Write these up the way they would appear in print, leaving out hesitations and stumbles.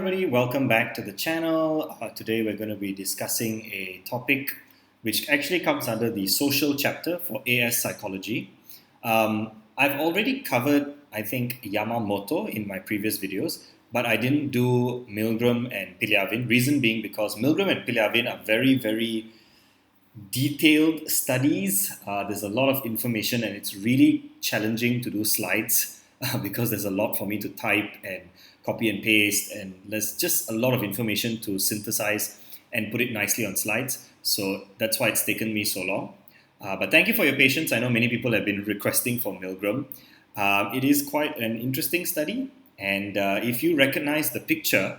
Everybody, welcome back to the channel. Today we're going to be discussing a topic which actually comes under the social chapter for AS Psychology. I've already covered, I think, Yamamoto in my previous videos, but I didn't do Milgram and Pilyavin. Reason being because Milgram and Pilyavin are very, very detailed studies. There's a lot of information and it's really challenging to do slides because there's a lot for me to type and copy and paste, and there's just a lot of information to synthesize and put it nicely on slides. So that's why it's taken me so long. But thank you for your patience. I know many people have been requesting for Milgram. It is quite an interesting study, and if you recognize the picture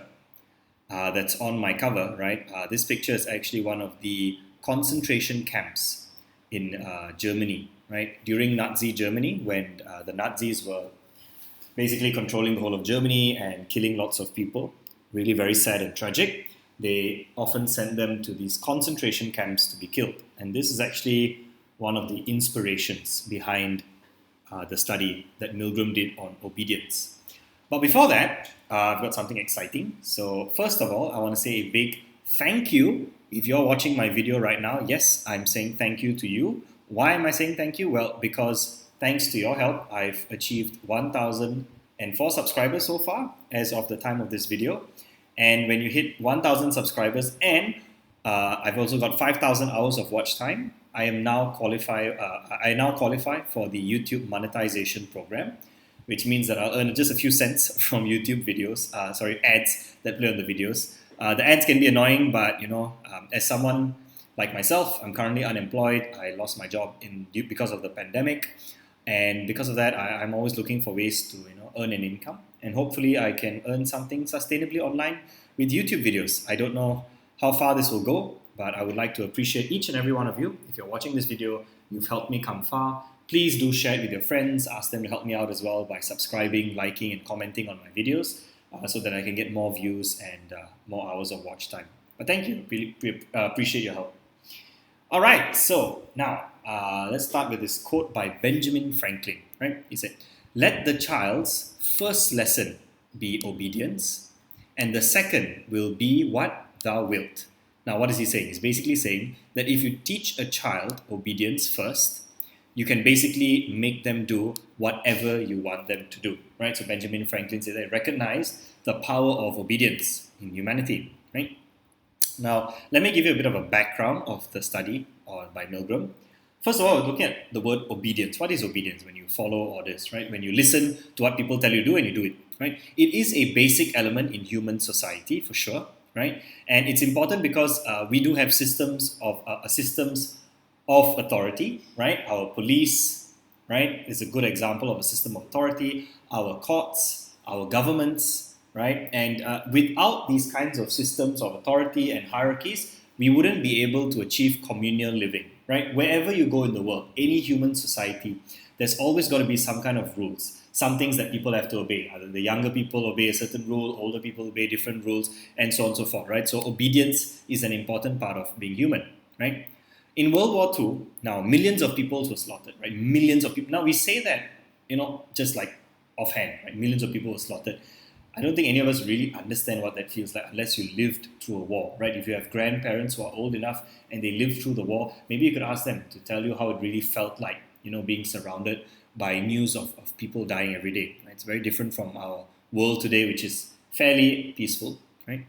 that's on my cover, right? This picture is actually one of the concentration camps in Germany, right? During Nazi Germany, when the Nazis were basically controlling the whole of Germany and killing lots of people. Really very sad and tragic. They often sent them to these concentration camps to be killed. And this is actually one of the inspirations behind the study that Milgram did on obedience. But before that, I've got something exciting. So first of all, I want to say a big thank you. If you're watching my video right now, yes, I'm saying thank you to you. Why am I saying thank you? Well, because thanks to your help, I've achieved 1,004 subscribers so far as of the time of this video. And when you hit 1,000 subscribers and I've also got 5,000 hours of watch time, I now qualify for the YouTube monetization program, which means that I'll earn just a few cents from YouTube videos, ads that play on the videos. The ads can be annoying, but as someone like myself, I'm currently unemployed. I lost my job because of the pandemic. And because of that, I'm always looking for ways to earn an income, and hopefully I can earn something sustainably online with YouTube videos. I don't know how far this will go, but I would like to appreciate each and every one of you. If you're watching this video, you've helped me come far. Please do share it with your friends. Ask them to help me out as well by subscribing, liking, and commenting on my videos so that I can get more views and more hours of watch time. But thank you. Really appreciate your help. All right, so now let's start with this quote by Benjamin Franklin. Right? He said, "Let the child's first lesson be obedience, and the second will be what thou wilt." Now, what is he saying? He's basically saying that if you teach a child obedience first, you can basically make them do whatever you want them to do. Right? So Benjamin Franklin said that recognize the power of obedience in humanity. Right? Now, let me give you a bit of a background of the study by Milgram. First of all, looking at the word obedience. What is obedience? When you follow orders, right? When you listen to what people tell you to do and you do it, right? It is a basic element in human society for sure, right? And it's important because we do have systems of authority, right? Our police, right, is a good example of a system of authority. Our courts, our governments, right? And without these kinds of systems of authority and hierarchies, we wouldn't be able to achieve communal living, right? Wherever you go in the world, any human society, there's always got to be some kind of rules, some things that people have to obey. Either the younger people obey a certain rule, older people obey different rules, and so on and so forth, right? So obedience is an important part of being human, right? In World War II, now millions of people were slaughtered, right? Millions of people. Now we say that, just like offhand, right? Millions of people were slaughtered. I don't think any of us really understand what that feels like unless you lived through a war, right? If you have grandparents who are old enough and they lived through the war, maybe you could ask them to tell you how it really felt like, being surrounded by news of people dying every day. Right? It's very different from our world today, which is fairly peaceful, right?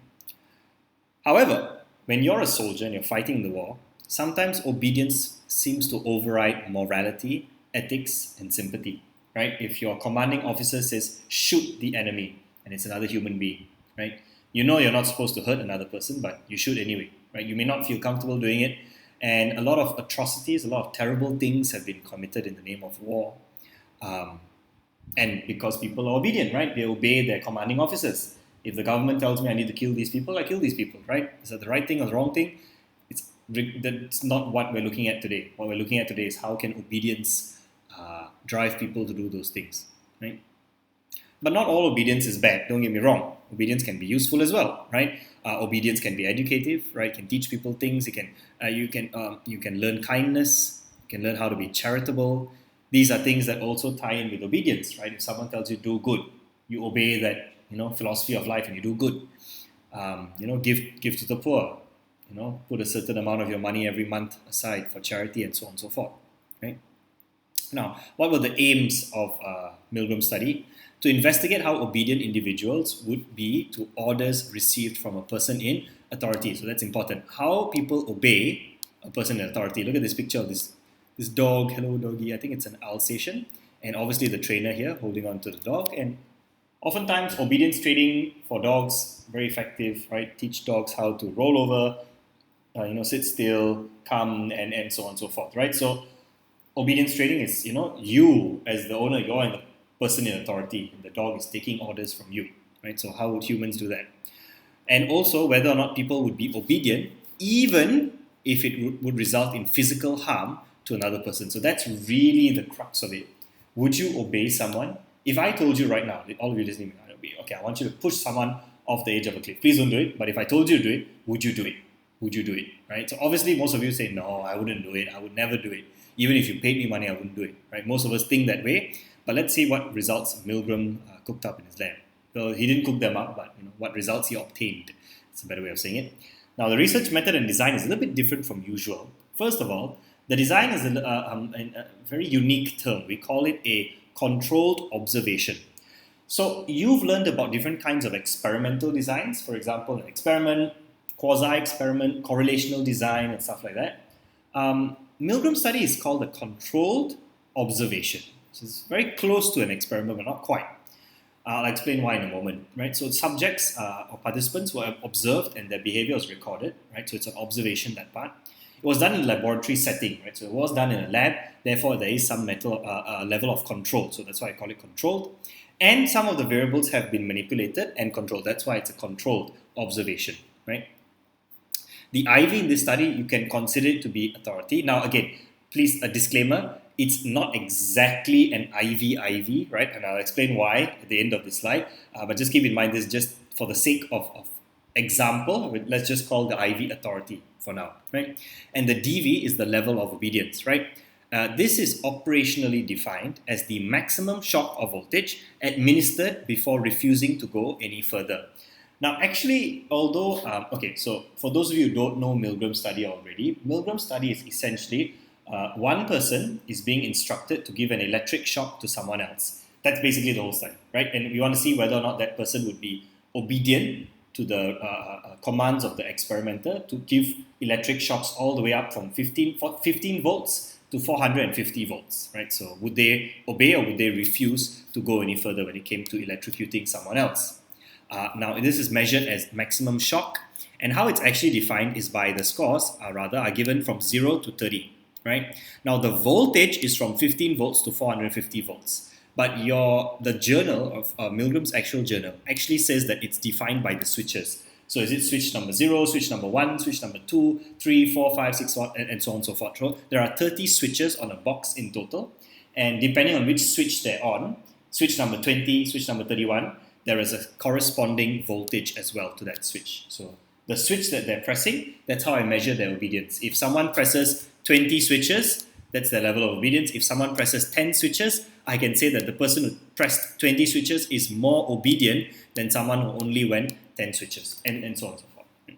However, when you're a soldier and you're fighting in the war, sometimes obedience seems to override morality, ethics, and sympathy, right? If your commanding officer says, shoot the enemy, and it's another human being, right? You're not supposed to hurt another person, but you should anyway, right? You may not feel comfortable doing it, and a lot of atrocities, a lot of terrible things have been committed in the name of war. And because people are obedient, right? They obey their commanding officers. If the government tells me I need to kill these people, I kill these people, right? Is that the right thing or the wrong thing? That's not what we're looking at today. What we're looking at today is how can obedience drive people to do those things, right? But not all obedience is bad, don't get me wrong. Obedience can be useful as well, right? Obedience can be educative, right? Can teach people things. You can learn kindness. You can learn how to be charitable. These are things that also tie in with obedience, right? If someone tells you do good, you obey that philosophy of life and you do good. Give to the poor. Put a certain amount of your money every month aside for charity and so on and so forth. Right? Now, what were the aims of Milgram Study? To investigate how obedient individuals would be to orders received from a person in authority. So that's important. How people obey a person in authority. Look at this picture of this dog. Hello, doggy. I think it's an Alsatian. And obviously the trainer here holding on to the dog. And oftentimes obedience training for dogs, very effective, right? Teach dogs how to roll over, sit still, come, and so on and so forth, right? So obedience training is, you as the owner, you're the person in authority, and the dog is taking orders from you, right? So how would humans do that? And also whether or not people would be obedient, even if it would result in physical harm to another person. So that's really the crux of it. Would you obey someone? If I told you right now, all of you listening, okay, I want you to push someone off the edge of a cliff. Please don't do it. But if I told you to do it, would you do it? Would you do it? Right? So obviously, most of you say, no, I wouldn't do it. I would never do it. Even if you paid me money, I wouldn't do it. Right? Most of us think that way. But let's see what results Milgram cooked up in his lab. Well, he didn't cook them up, but what results he obtained. It's a better way of saying it. Now, the research method and design is a little bit different from usual. First of all, the design is a very unique term. We call it a controlled observation. So you've learned about different kinds of experimental designs. For example, an experiment, quasi-experiment, correlational design, and stuff like that. Milgram Study is called a controlled observation. So it's very close to an experiment, but not quite. I'll explain why in a moment. Right? So subjects or participants were observed and their behavior was recorded. Right? So it's an observation, that part. It was done in a laboratory setting, right? So it was done in a lab. Therefore, there is some level of control. So that's why I call it controlled. And some of the variables have been manipulated and controlled. That's why it's a controlled observation, right? The IV in this study, you can consider it to be authority. Now, again, please, a disclaimer. It's not exactly an IV, right? And I'll explain why at the end of the slide. But just keep in mind this just for the sake of example. Let's just call the IV authority for now, right? And the DV is the level of obedience, right? This is operationally defined as the maximum shock of voltage administered before refusing to go any further. Now, actually, although, so for those of you who don't know Milgram Study already, Milgram Study is essentially one person is being instructed to give an electric shock to someone else. That's basically the whole study, right? And we want to see whether or not that person would be obedient to the commands of the experimenter to give electric shocks all the way up from 15 volts to 450 volts, right? So would they obey or would they refuse to go any further when it came to electrocuting someone else? Now, this is measured as maximum shock, and how it's actually defined is by the scores are given from 0 to 30, right? Now, the voltage is from 15 volts to 450 volts. But the journal of Milgram's actual journal actually says that it's defined by the switches. So is it switch number 0, switch number 1, switch number 2, 3, 4, 5, 6, and so on and so forth. So there are 30 switches on a box in total. And depending on which switch they're on, switch number 20, switch number 31, there is a corresponding voltage as well to that switch. So the switch that they're pressing, that's how I measure their obedience. If someone presses 20 switches, that's their level of obedience. If someone presses 10 switches, I can say that the person who pressed 20 switches is more obedient than someone who only went 10 switches, and so on and so forth.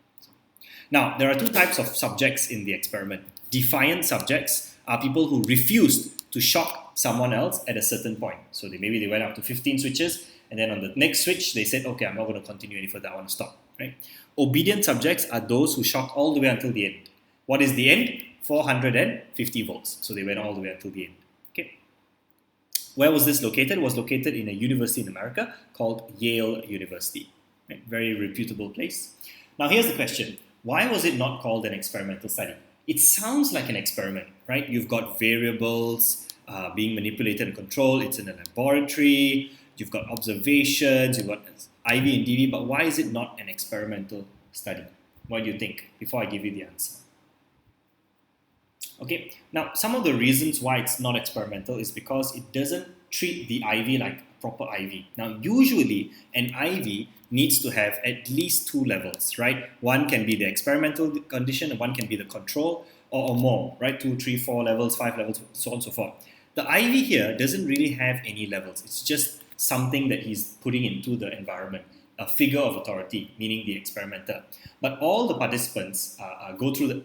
Now, there are two types of subjects in the experiment. Defiant subjects are people who refused to shock someone else at a certain point. So maybe they went up to 15 switches, and then on the next switch, they said, okay, I'm not going to continue any further, I want to stop. Right? Obedient subjects are those who shock all the way until the end. What is the end? 450 volts. So they went all the way until the end. Okay. Where was this located? It was located in a university in America called Yale University. Right? Very reputable place. Now here's the question. Why was it not called an experimental study? It sounds like an experiment, right? You've got variables being manipulated and controlled. It's in a laboratory. You've got observations. You've got IV and DV. But why is it not an experimental study? What do you think? Before I give you the answer. Okay, now some of the reasons why it's not experimental is because it doesn't treat the IV like a proper IV. Now, usually an IV needs to have at least two levels, right? One can be the experimental condition and one can be the control or more, right? 2, 3, 4 levels, 5 levels, so on and so forth. The IV here doesn't really have any levels. It's just something that he's putting into the environment, a figure of authority, meaning the experimenter. But all the participants go through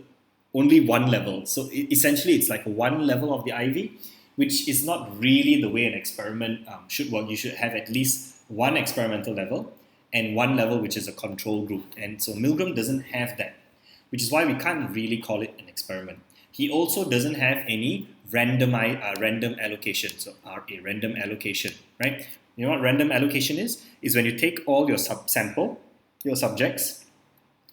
only one level. So essentially, it's like one level of the Ivy, which is not really the way an experiment should work. You should have at least one experimental level and one level which is a control group. And so Milgram doesn't have that, which is why we can't really call it an experiment. He also doesn't have any random allocation, so a random allocation, right? You know what random allocation is? Is when you take all your your subjects,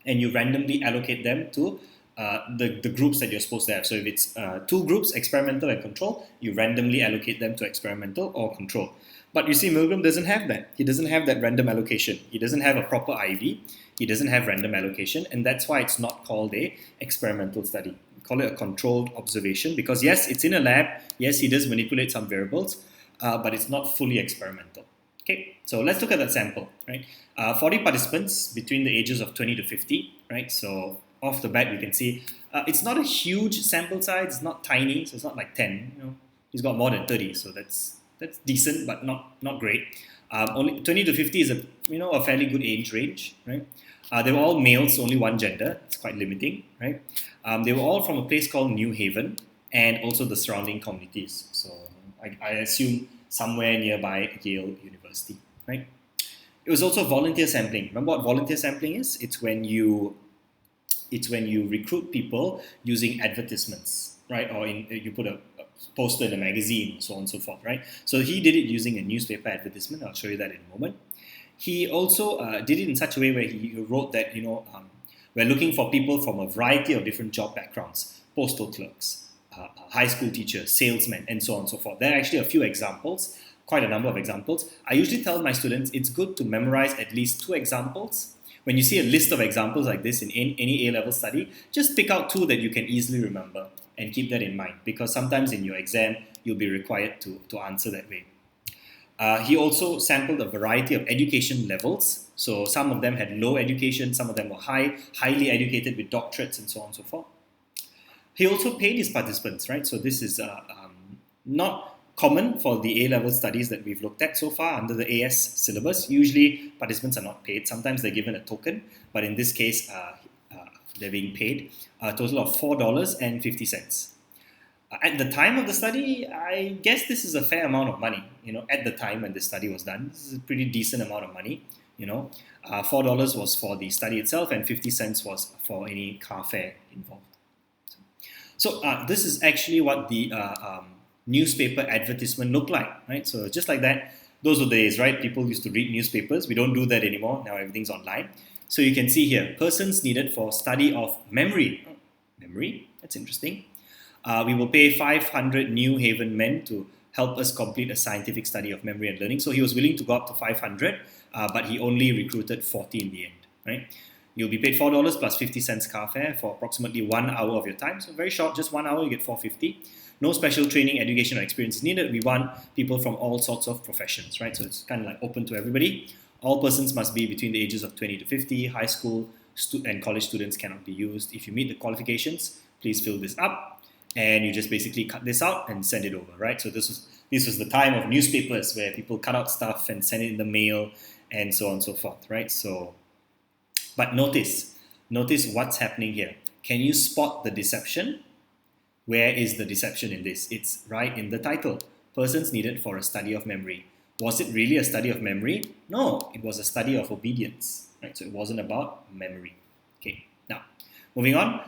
and you randomly allocate them to the groups that you're supposed to have. So if it's two groups, experimental and control, you randomly allocate them to experimental or control. But you see, Milgram doesn't have that. He doesn't have that random allocation. He doesn't have a proper IV. He doesn't have random allocation, and that's why it's not called a experimental study. We call it a controlled observation because yes, it's in a lab. Yes, he does manipulate some variables, but it's not fully experimental. Okay, so let's look at that sample. Right, 40 participants between the ages of 20 to 50. Right, so off the bat we can see it's not a huge sample size. It's not tiny, so it's not like 10. You know, he's got more than 30, so that's decent, but not great. Only 20 to 50 is a fairly good age range, right? They were all males, so only one gender. It's quite limiting, right? They were all from a place called New Haven and also the surrounding communities. So I assume somewhere nearby Yale University, right? It was also volunteer sampling. Remember what volunteer sampling is? It's when you recruit people using advertisements, right? Or you put a poster in a magazine, so on and so forth, right? So he did it using a newspaper advertisement. I'll show you that in a moment. He also did it in such a way where he wrote that, we're looking for people from a variety of different job backgrounds, postal clerks, high school teachers, salesmen, and so on and so forth. There are actually a few examples, quite a number of examples. I usually tell my students it's good to memorize at least 2 examples. When you see a list of examples like this in any A-level study, just pick out 2 that you can easily remember and keep that in mind, because sometimes in your exam, you'll be required to answer that way. He also sampled a variety of education levels. So some of them had low education, some of them were highly educated with doctorates and so on and so forth. He also paid his participants, right? So this is not common for the A-level studies that we've looked at so far under the AS syllabus. Usually participants are not paid. Sometimes they're given a token, but in this case, they're being paid a total of $4.50. At the time of the study, I guess this is a fair amount of money. At the time when the study was done, this is a pretty decent amount of money. $4 was for the study itself, and 50 cents was for any car fare involved. So this is actually what the newspaper advertisement looked like, right? So just like that, those were the days, right? People used to read newspapers. We don't do that anymore. Now everything's online. So you can see here, persons needed for study of memory. Memory? That's interesting. We will pay 500 New Haven men to help us complete a scientific study of memory and learning. So he was willing to go up to 500, but he only recruited 40 in the end, right? You'll be paid $4 plus 50 cents car fare for approximately 1 hour of your time. So very short, just 1 hour, you get $4.50. No special training, education, or experience is needed. We want people from all sorts of professions, right? So it's kind of like open to everybody. All persons must be between the ages of 20 to 50. High school and college students cannot be used. If you meet the qualifications, please fill this up. And you just basically cut this out and send it over, right? So this was the time of newspapers where people cut out stuff and send it in the mail and so on and so forth, right? So, but notice what's happening here. Can you spot the deception? Where is the deception in this? It's right in the title. Persons needed for a study of memory. Was it really a study of memory? No, it was a study of obedience, right? So it wasn't about memory. Okay, now moving on.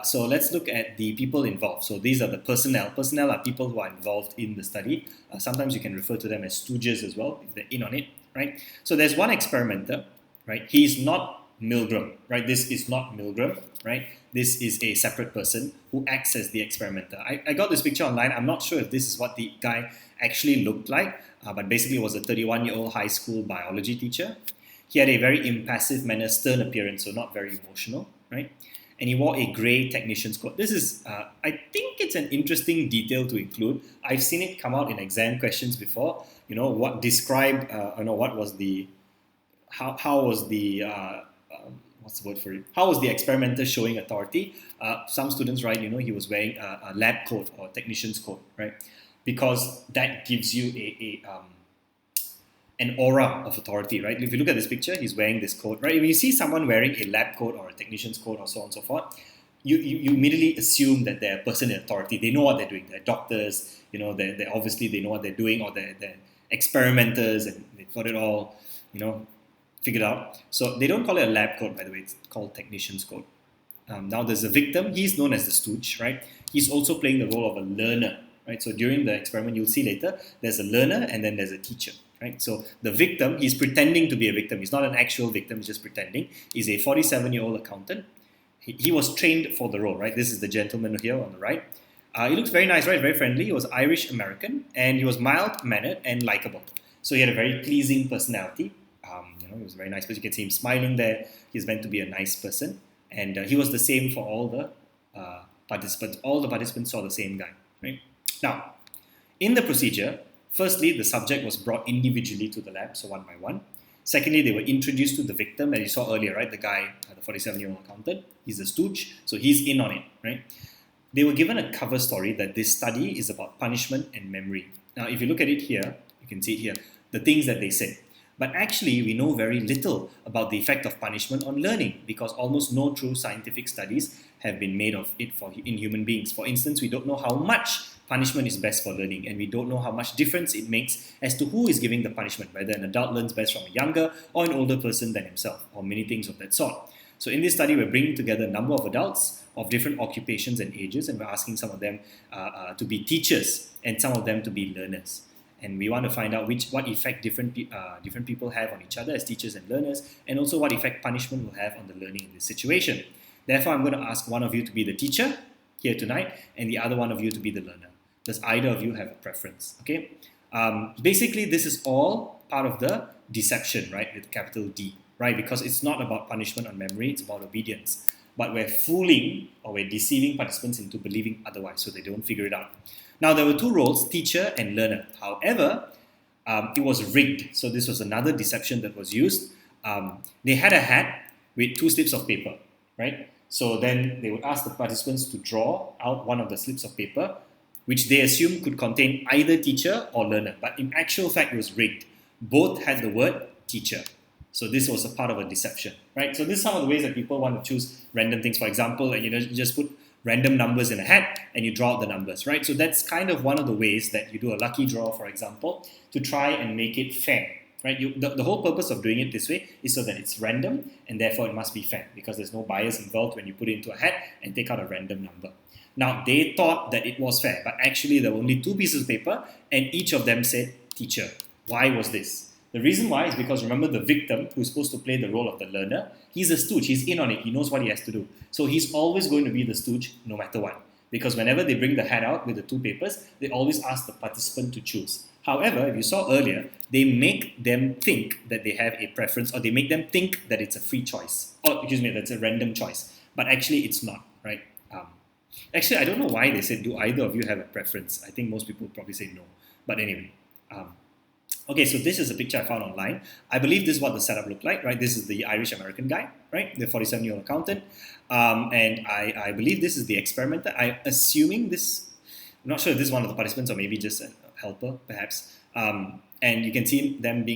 So let's look at the people involved. So these are the personnel. Personnel are people who are involved in the study. Sometimes you can refer to them as stooges as well, if they're in on it, right? So there's one experimenter, right? He's not Milgram, right? This is not Milgram, right? This is a separate person who acts as the experimenter. I got this picture online. I'm not sure if this is what the guy actually looked like, but basically it was a 31-year-old high school biology teacher. He had a very impassive manner, stern appearance, so not very emotional, right? And he wore a grey technician's coat. This is, I think it's an interesting detail to include. I've seen it come out in exam questions before. What described, what was the, how was the, what's the word for it? How was the experimenter showing authority? Some students write, he was wearing a lab coat or technician's coat, right? Because that gives you an aura of authority, right? If you look at this picture, he's wearing this coat, right? If you see someone wearing a lab coat or a technician's coat or so on and so forth, you immediately assume that they're a person in authority. They know what they're doing. They're doctors, they obviously they know what they're doing, or they're experimenters, and they've got it all, figured out. So they don't call it a lab coat, by the way. It's called technician's coat. Now there's a victim. He's known as the stooge, right? He's also playing the role of a learner, right? So during the experiment, you'll see later, there's a learner and then there's a teacher, right? So the victim, he's pretending to be a victim. He's not an actual victim, he's just pretending. He's a 47-year-old accountant. He was trained for the role, right? This is the gentleman here on the right. He looks very nice, right? Very friendly. He was Irish-American, and he was mild-mannered and likable. So he had a very pleasing personality. He was a very nice person. You can see him smiling there. He's meant to be a nice person. And he was the same for all the participants. All the participants saw the same guy, right? Now, in the procedure, firstly, the subject was brought individually to the lab, so one by one. Secondly, they were introduced to the victim, as you saw earlier, right? The guy, the 47-year-old accountant, he's a stooge, so he's in on it, right? They were given a cover story that this study is about punishment and memory. Now, if you look at it here, you can see it here, the things that they said. But actually, we know very little about the effect of punishment on learning, because almost no true scientific studies have been made of it in human beings. For instance, we don't know how much punishment is best for learning, and we don't know how much difference it makes as to who is giving the punishment, whether an adult learns best from a younger or an older person than himself, or many things of that sort. So in this study, we're bringing together a number of adults of different occupations and ages, and we're asking some of them to be teachers and some of them to be learners. And we want to find out what effect different people have on each other as teachers and learners, and also what effect punishment will have on the learning in this situation. Therefore, I'm going to ask one of you to be the teacher here tonight, and the other one of you to be the learner. Does either of you have a preference? Okay. Basically, this is all part of the deception, right? With capital D, right? Because it's not about punishment on memory; it's about obedience. But we're fooling or we're deceiving participants into believing otherwise, so they don't figure it out. Now, there were two roles, teacher and learner. However, it was rigged. So this was another deception that was used. They had a hat with two slips of paper, right? So then they would ask the participants to draw out one of the slips of paper, which they assumed could contain either teacher or learner. But in actual fact, it was rigged. Both had the word teacher. So this was a part of a deception, right? So this is some of the ways that people want to choose random things. For example, you just put random numbers in a hat and you draw out the numbers, right? So that's kind of one of the ways that you do a lucky draw, for example, to try and make it fair, right? The whole purpose of doing it this way is so that it's random and therefore it must be fair, because there's no bias involved when you put it into a hat and take out a random number. Now, they thought that it was fair, but actually there were only two pieces of paper and each of them said teacher. Why was this? The reason why is because, remember, the victim, who's supposed to play the role of the learner, he's a stooge, he's in on it, he knows what he has to do. So he's always going to be the stooge no matter what. Because whenever they bring the hat out with the two papers, they always ask the participant to choose. However, if you saw earlier, they make them think that they have a preference, or they make them think that it's a free choice. Or, that's a random choice. But actually, it's not, right? Actually, I don't know why they said, do either of you have a preference? I think most people would probably say no. But anyway. Okay, so this is a picture I found online. I believe this is what the setup looked like, right? This is the Irish-American guy, right? The 47-year-old accountant. And I believe this is the experimenter. I'm assuming this, I'm not sure if this is one of the participants or maybe just a helper, perhaps. And you can see them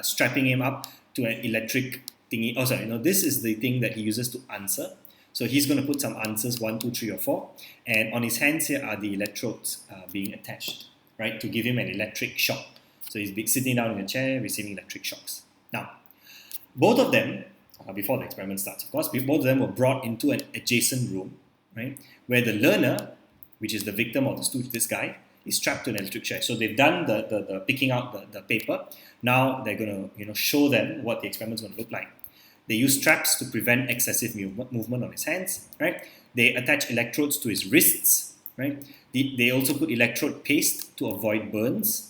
strapping him up to an electric thingy. Oh, sorry, no, this is the thing that he uses to answer. So he's going to put some answers, 1, 2, 3, or 4. And on his hands here are the electrodes being attached, right? To give him an electric shock. So he's sitting down in a chair, receiving electric shocks. Now, both of them, before the experiment starts, of course, both of them were brought into an adjacent room, right, where the learner, which is the victim or the stooge, this guy, is strapped to an electric chair. So they've done the picking out the paper. Now they're going to show them what the experiment's going to look like. They use straps to prevent excessive movement on his hands, right? They attach electrodes to his wrists, right? They also put electrode paste to avoid burns.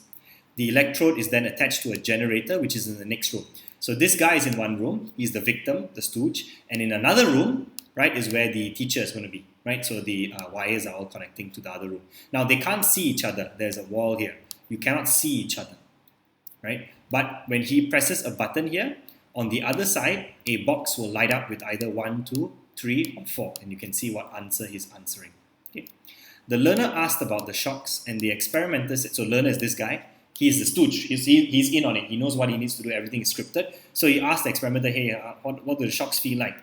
The electrode is then attached to a generator, which is in the next room. So this guy is in one room, he's the victim, the stooge, and in another room, right, is where the teacher is going to be, right? So the wires are all connecting to the other room. Now, they can't see each other. There's a wall here. You cannot see each other, right? But when he presses a button here, on the other side, a box will light up with either 1, 2, 3, or 4, and you can see what answer he's answering. Okay. The learner asked about the shocks, and the experimenter said, so learner is this guy, he's the stooge. He's in on it. He knows what he needs to do. Everything is scripted. So he asked the experimenter, hey, what do the shocks feel like?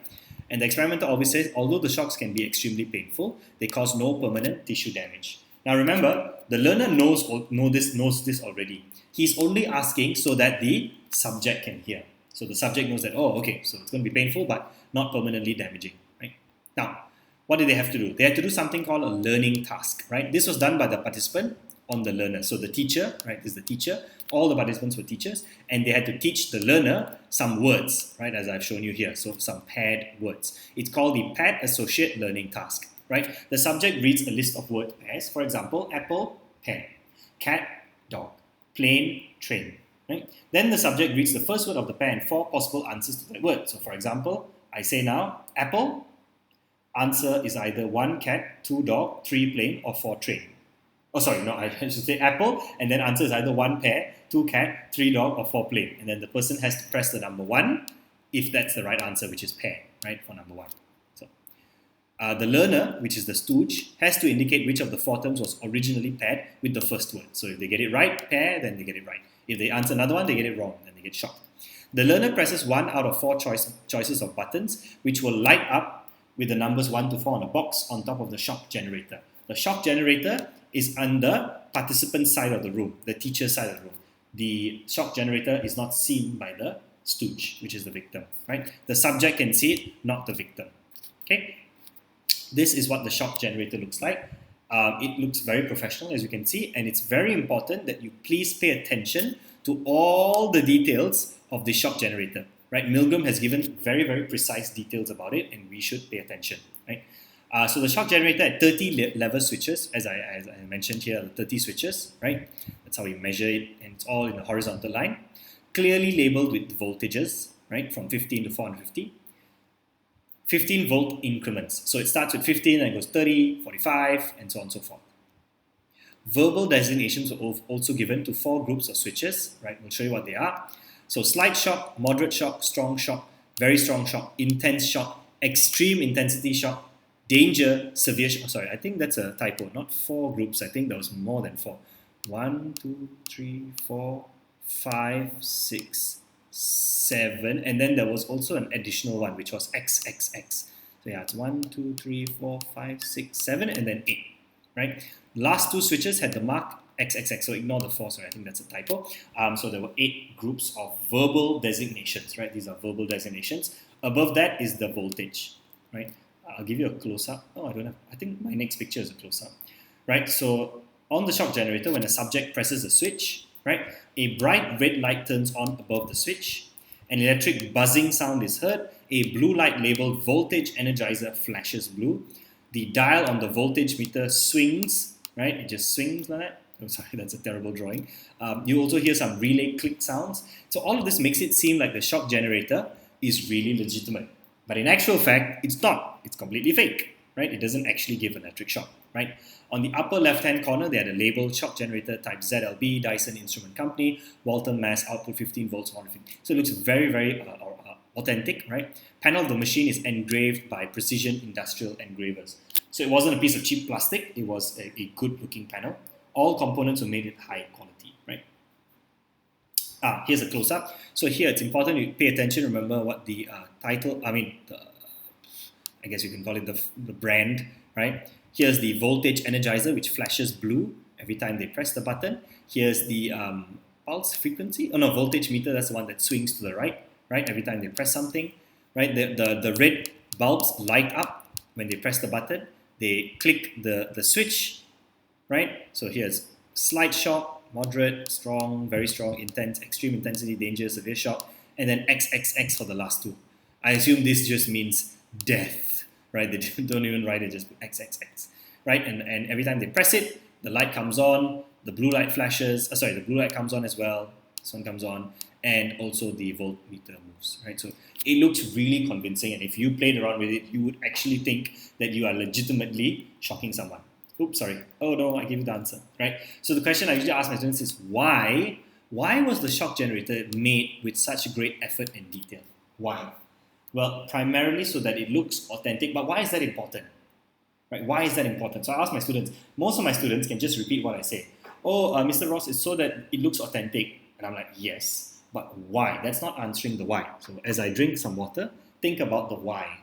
And the experimenter always says, although the shocks can be extremely painful, they cause no permanent tissue damage. Now remember, the learner knows this already. He's only asking so that the subject can hear. So the subject knows that, oh, okay, so it's going to be painful, but not permanently damaging, right? Now, what did they have to do? They had to do something called a learning task, right? This was done by the participant on the learner. So the teacher, right, this is the teacher, all the participants were teachers, and they had to teach the learner some words, right, as I've shown you here, so some paired words. It's called the paired associate learning task, right? The subject reads a list of word pairs, for example, apple, pen, cat, dog, plane, train, right? Then the subject reads the first word of the pair and 4 possible answers to that word. So for example, I say now, apple, answer is either 1 cat, 2 dog, 3 plane, or 4 train. Oh, sorry, no, I should say apple, and then answer is either 1 pair, 2 cat, 3 dog, or 4 plane. And then the person has to press the number 1 if that's the right answer, which is pair, right, for number 1. So the learner, which is the stooge, has to indicate which of the 4 terms was originally paired with the first word. So if they get it right, pair, then they get it right. If they answer another one, they get it wrong, then they get shocked. The learner presses 1 out of 4 choices of buttons, which will light up with the numbers 1 to 4 on a box on top of the shock generator. The shock generator is on the participant side of the room, the teacher side of the room. The shock generator is not seen by the stooge, which is the victim, right? The subject can see it, not the victim. Okay? This is what the shock generator looks like. It looks very professional, as you can see, and it's very important that you please pay attention to all the details of the shock generator. Right, Milgram has given very, very precise details about it, and we should pay attention. Right, so the shock generator had 30 lever switches, as I mentioned here, 30 switches. Right, that's how we measure it, and it's all in a horizontal line, clearly labeled with voltages. Right, from 15 to 450, 15 volt increments. So it starts with 15 and it goes 30, 45, and so on and so forth. Verbal designations were also given to 4 groups of switches. Right, we'll show you what they are. So slight shock, moderate shock, strong shock, very strong shock, intense shock, extreme intensity shock, danger, severe shock. Sorry, I think that's a typo, not 4 groups. I think there was more than 4. 1, 2, 3, 4, 5, 6, 7. And then there was also an additional one, which was XXX. So yeah, it's 1, 2, 3, 4, 5, 6, 7, and then 8. Right? Last 2 switches had the mark XXX, so ignore the 4, sorry, I think that's a typo. So there were 8 groups of verbal designations, right? These are verbal designations. Above that is the voltage, right? I'll give you a close-up. Oh, I don't have, I think my next picture is a close-up, right? So on the shock generator, when a subject presses a switch, right, a bright red light turns on above the switch, an electric buzzing sound is heard, a blue light labeled voltage energizer flashes blue, the dial on the voltage meter swings, right? It just swings like that. Oh, sorry, that's a terrible drawing. You also hear some relay click sounds. So all of this makes it seem like the shock generator is really legitimate. But in actual fact, it's not. It's completely fake, right? It doesn't actually give electric shock, right? On the upper left-hand corner, they had a label shock generator type ZLB, Dyson Instrument Company, Walton Mass, output 15 volts, 150. So it looks very, very authentic, right? Panel of the machine is engraved by Precision Industrial Engravers. So it wasn't a piece of cheap plastic. It was a good-looking panel. All components were made in high quality, right? Here's a close-up. So here it's important you pay attention, remember what the title, I guess you can call it the brand, right? Here's the voltage energizer, which flashes blue every time they press the button. Here's the pulse frequency, voltage meter, that's the one that swings to the right, every time they press something, right? The red bulbs light up when they press the button. They click the switch, right? So here's slight shock, moderate, strong, very strong, intense, extreme intensity, danger, severe shock, and then XXX for the last 2. I assume this just means death, right? They don't even write it, just put XXX, right? And every time they press it, the light comes on, the blue light flashes, the blue light comes on as well, this one comes on, and also the voltmeter moves, right? So it looks really convincing, and if you played around with it, you would actually think that you are legitimately shocking someone. Oops, sorry. Oh no, I gave you the answer, right? So the question I usually ask my students is why? Why was the shock generator made with such great effort and detail? Why? Well, primarily so that it looks authentic, but why is that important? Right? Why is that important? So I ask my students, most of my students can just repeat what I say. oh, Mr. Ross, it's so that it looks authentic. And I'm like, yes, but why? That's not answering the why. So as I drink some water, think about the why.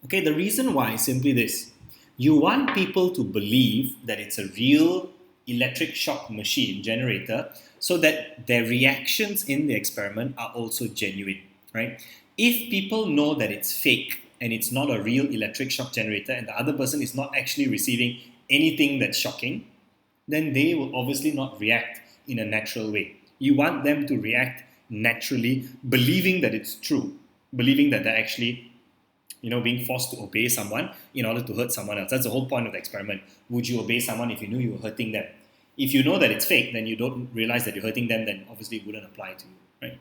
Okay, the reason why is simply this. You want people to believe that it's a real electric shock machine generator so that their reactions in the experiment are also genuine, right? If people know that it's fake and it's not a real electric shock generator and the other person is not actually receiving anything that's shocking, then they will obviously not react in a natural way. You want them to react naturally, believing that it's true, believing that they're actually being forced to obey someone in order to hurt someone else. That's the whole point of the experiment. Would you obey someone if you knew you were hurting them? If you know that it's fake, then you don't realize that you're hurting them, then obviously it wouldn't apply to you, right?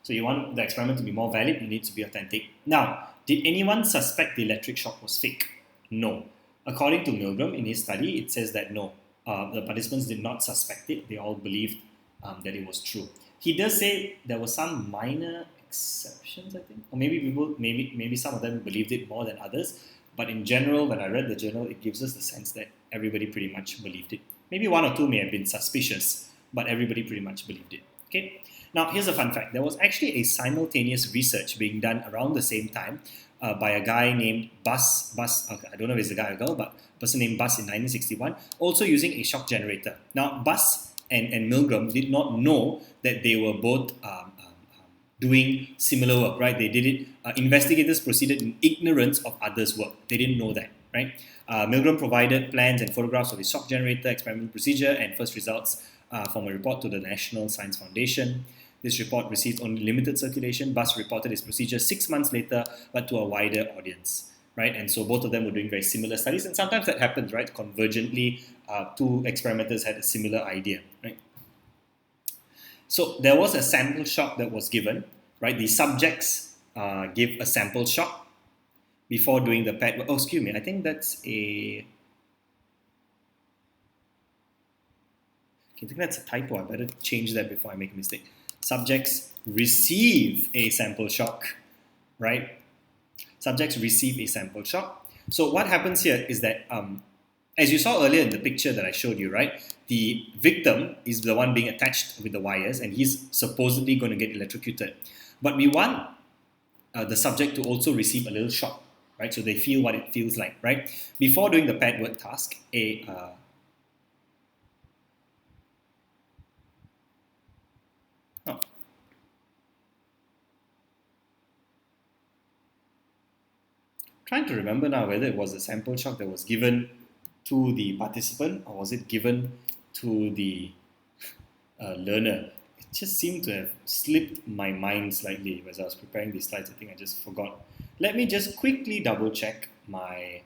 So you want the experiment to be more valid, it needs to be authentic. Now, did anyone suspect the electric shock was fake? No. According to Milgram, in his study, it says that no, the participants did not suspect it. They all believed that it was true. He does say there were some minor exceptions, I think, or maybe some of them believed it more than others. But in general, when I read the journal, it gives us the sense that everybody pretty much believed it. Maybe one or two may have been suspicious, but everybody pretty much believed it. Okay. Now, here's a fun fact. There was actually a simultaneous research being done around the same time by a guy named Bus. Okay, I don't know if it's a guy or girl, but a person named Bus in 1961, also using a shock generator. Now, Bus and Milgram did not know that they were both doing similar work, right? They did it, investigators proceeded in ignorance of others' work. They didn't know that, right? Milgram provided plans and photographs of his shock generator experimental procedure and first results from a report to the National Science Foundation. This report received only limited circulation. Bus reported his procedure 6 months later, but to a wider audience, right? And so both of them were doing very similar studies, and sometimes that happens, right? Convergently, two experimenters had a similar idea, right? So there was a sample shock that was given, right? The subjects give a sample shock before doing the PET. Oh, excuse me, I think that's a... I think that's a typo. I better change that before I make a mistake. Subjects receive a sample shock, right? Subjects receive a sample shock. So what happens here is that, as you saw earlier in the picture that I showed you, right? The victim is the one being attached with the wires and he's supposedly going to get electrocuted. But we want the subject to also receive a little shock, right? So they feel what it feels like, right? Before doing the pad word task, trying to remember now whether it was a sample shock that was given to the participant or was it given to the learner. It just seemed to have slipped my mind slightly as I was preparing these slides. I think I just forgot. Let me just quickly double check my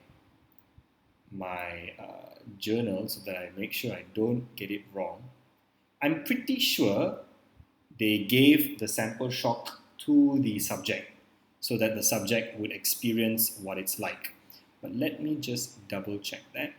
journal so that I make sure I don't get it wrong. I'm pretty sure they gave the sample shock to the subject so that the subject would experience what it's like. But let me just double check that.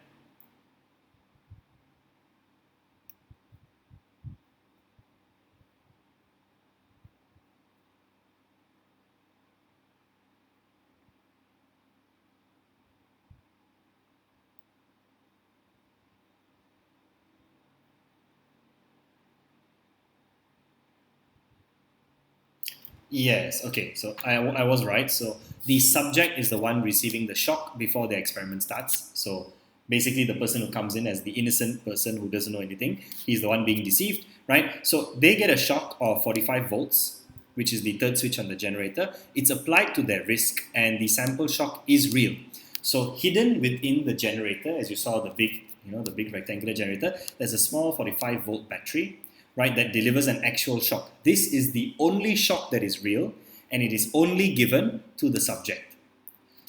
Yes, okay, so I was right. So the subject is the one receiving the shock before the experiment starts. So basically the person who comes in as the innocent person who doesn't know anything, he's the one being deceived, right? So they get a shock of 45 volts, which is the third switch on the generator. It's applied to their wrist and the sample shock is real. So hidden within the generator, as you saw the big rectangular generator, there's a small 45 volt battery, right, that delivers an actual shock. This is the only shock that is real, and it is only given to the subject.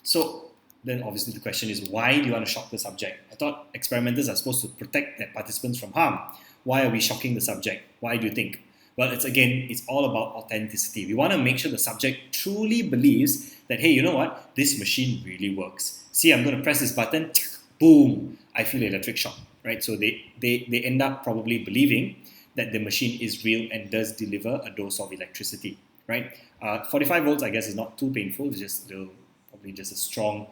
So then obviously the question is, why do you want to shock the subject? I thought experimenters are supposed to protect their participants from harm. Why are we shocking the subject? Why do you think? Well, it's all about authenticity. We want to make sure the subject truly believes that, hey, you know what? This machine really works. See, I'm going to press this button, boom, I feel electric shock, right? So they end up probably believing that the machine is real and does deliver a dose of electricity, right? 45 volts, I guess, is not too painful. It's just probably probably just a strong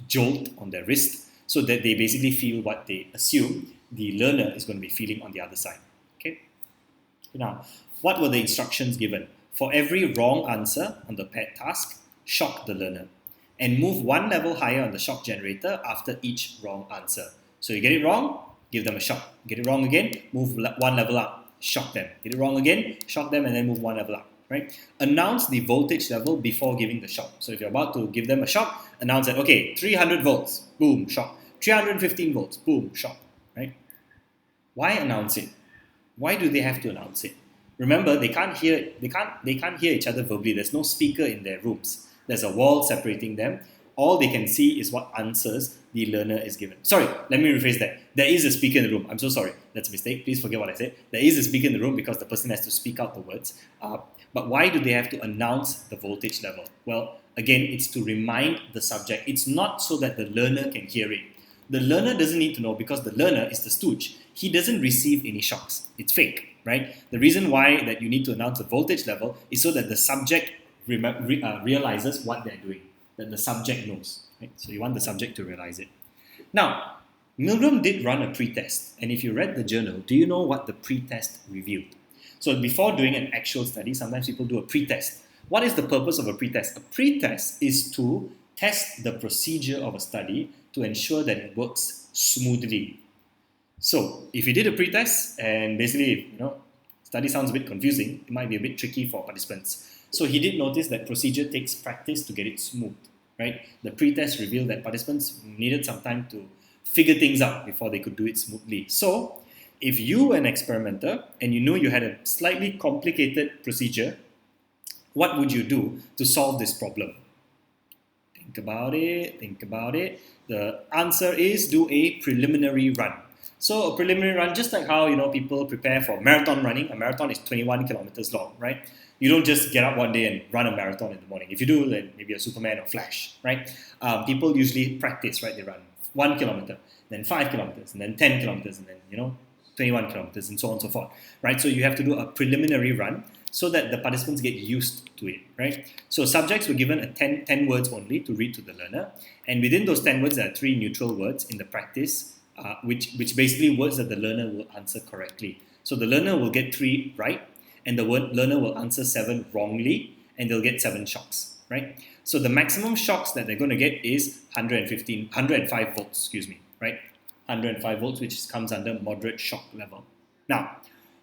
jolt on their wrist, so that they basically feel what they assume the learner is going to be feeling on the other side. Okay. Now, what were the instructions given? For every wrong answer on the paired task, shock the learner and move one level higher on the shock generator after each wrong answer. So you get it wrong, give them a shock. Get it wrong again, move one level up, shock them. Get it wrong again, shock them, and then move one level up. Right? Announce the voltage level before giving the shock. So if you're about to give them a shock, announce that, okay, 300 volts, boom, shock. 315 volts, boom, shock. Right? Why announce it? Why do they have to announce it? Remember, they can't hear each other verbally. There's no speaker in their rooms. There's a wall separating them. All they can see is what answers the learner is given. Sorry, let me rephrase that. There is a speaker in the room. I'm so sorry. That's a mistake. Please forget what I said. There is a speaker in the room because the person has to speak out the words. But why do they have to announce the voltage level? Well, again, it's to remind the subject. It's not so that the learner can hear it. The learner doesn't need to know because the learner is the stooge. He doesn't receive any shocks. It's fake, right? The reason why that you need to announce the voltage level is so that the subject realizes what they're doing, that the subject knows. Right? So you want the subject to realize it. Now, Milgram did run a pretest, and if you read the journal, do you know what the pretest revealed? So before doing an actual study, sometimes people do a pretest. What is the purpose of a pretest? A pretest is to test the procedure of a study to ensure that it works smoothly. So if you did a pretest and basically, study sounds a bit confusing, it might be a bit tricky for participants. So he did notice that procedure takes practice to get it smooth, right? The pretest revealed that participants needed some time to figure things out before they could do it smoothly. So if you were an experimenter and you knew you had a slightly complicated procedure, what would you do to solve this problem? Think about it. The answer is do a preliminary run. So a preliminary run, just like how people prepare for marathon running. A marathon is 21 kilometers long, right? You don't just get up one day and run a marathon in the morning. If you do, then maybe a Superman or Flash, right? People usually practice, right? They run 1 kilometer, then 5 kilometers, and then 10 kilometers, and then 21 kilometers, and so on and so forth, right? So you have to do a preliminary run so that the participants get used to it, right? So subjects were given 10 words only to read to the learner, and within those 10 words, there are 3 neutral words in the practice, which basically words that the learner will answer correctly. So the learner will get 3 right, and the learner will answer 7 wrongly, and they'll get 7 shocks, right? So the maximum shocks that they're going to get is 105 volts, right? 105 volts, which comes under moderate shock level. Now,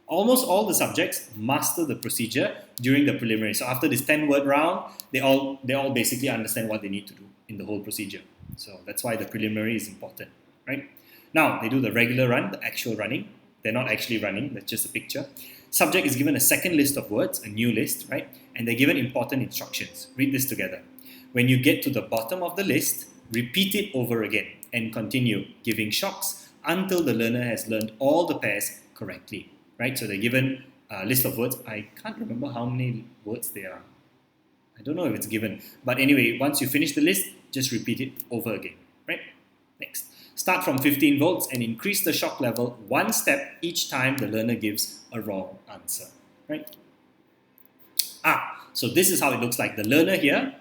almost all the subjects master the procedure during the preliminary. So after this 10-word round, they all basically understand what they need to do in the whole procedure. So that's why the preliminary is important, right? Now, they do the regular run, the actual running. They're not actually running, that's just a picture. Subject is given a second list of words, a new list, right? And they're given important instructions. Read this together. When you get to the bottom of the list, repeat it over again and continue giving shocks until the learner has learned all the pairs correctly, right? So they're given a list of words. I can't remember how many words there are. I don't know if it's given. But anyway, once you finish the list, just repeat it over again, right? Next. Start from 15 volts and increase the shock level 1 step each time the learner gives a wrong answer, right? So this is how it looks like. The learner here,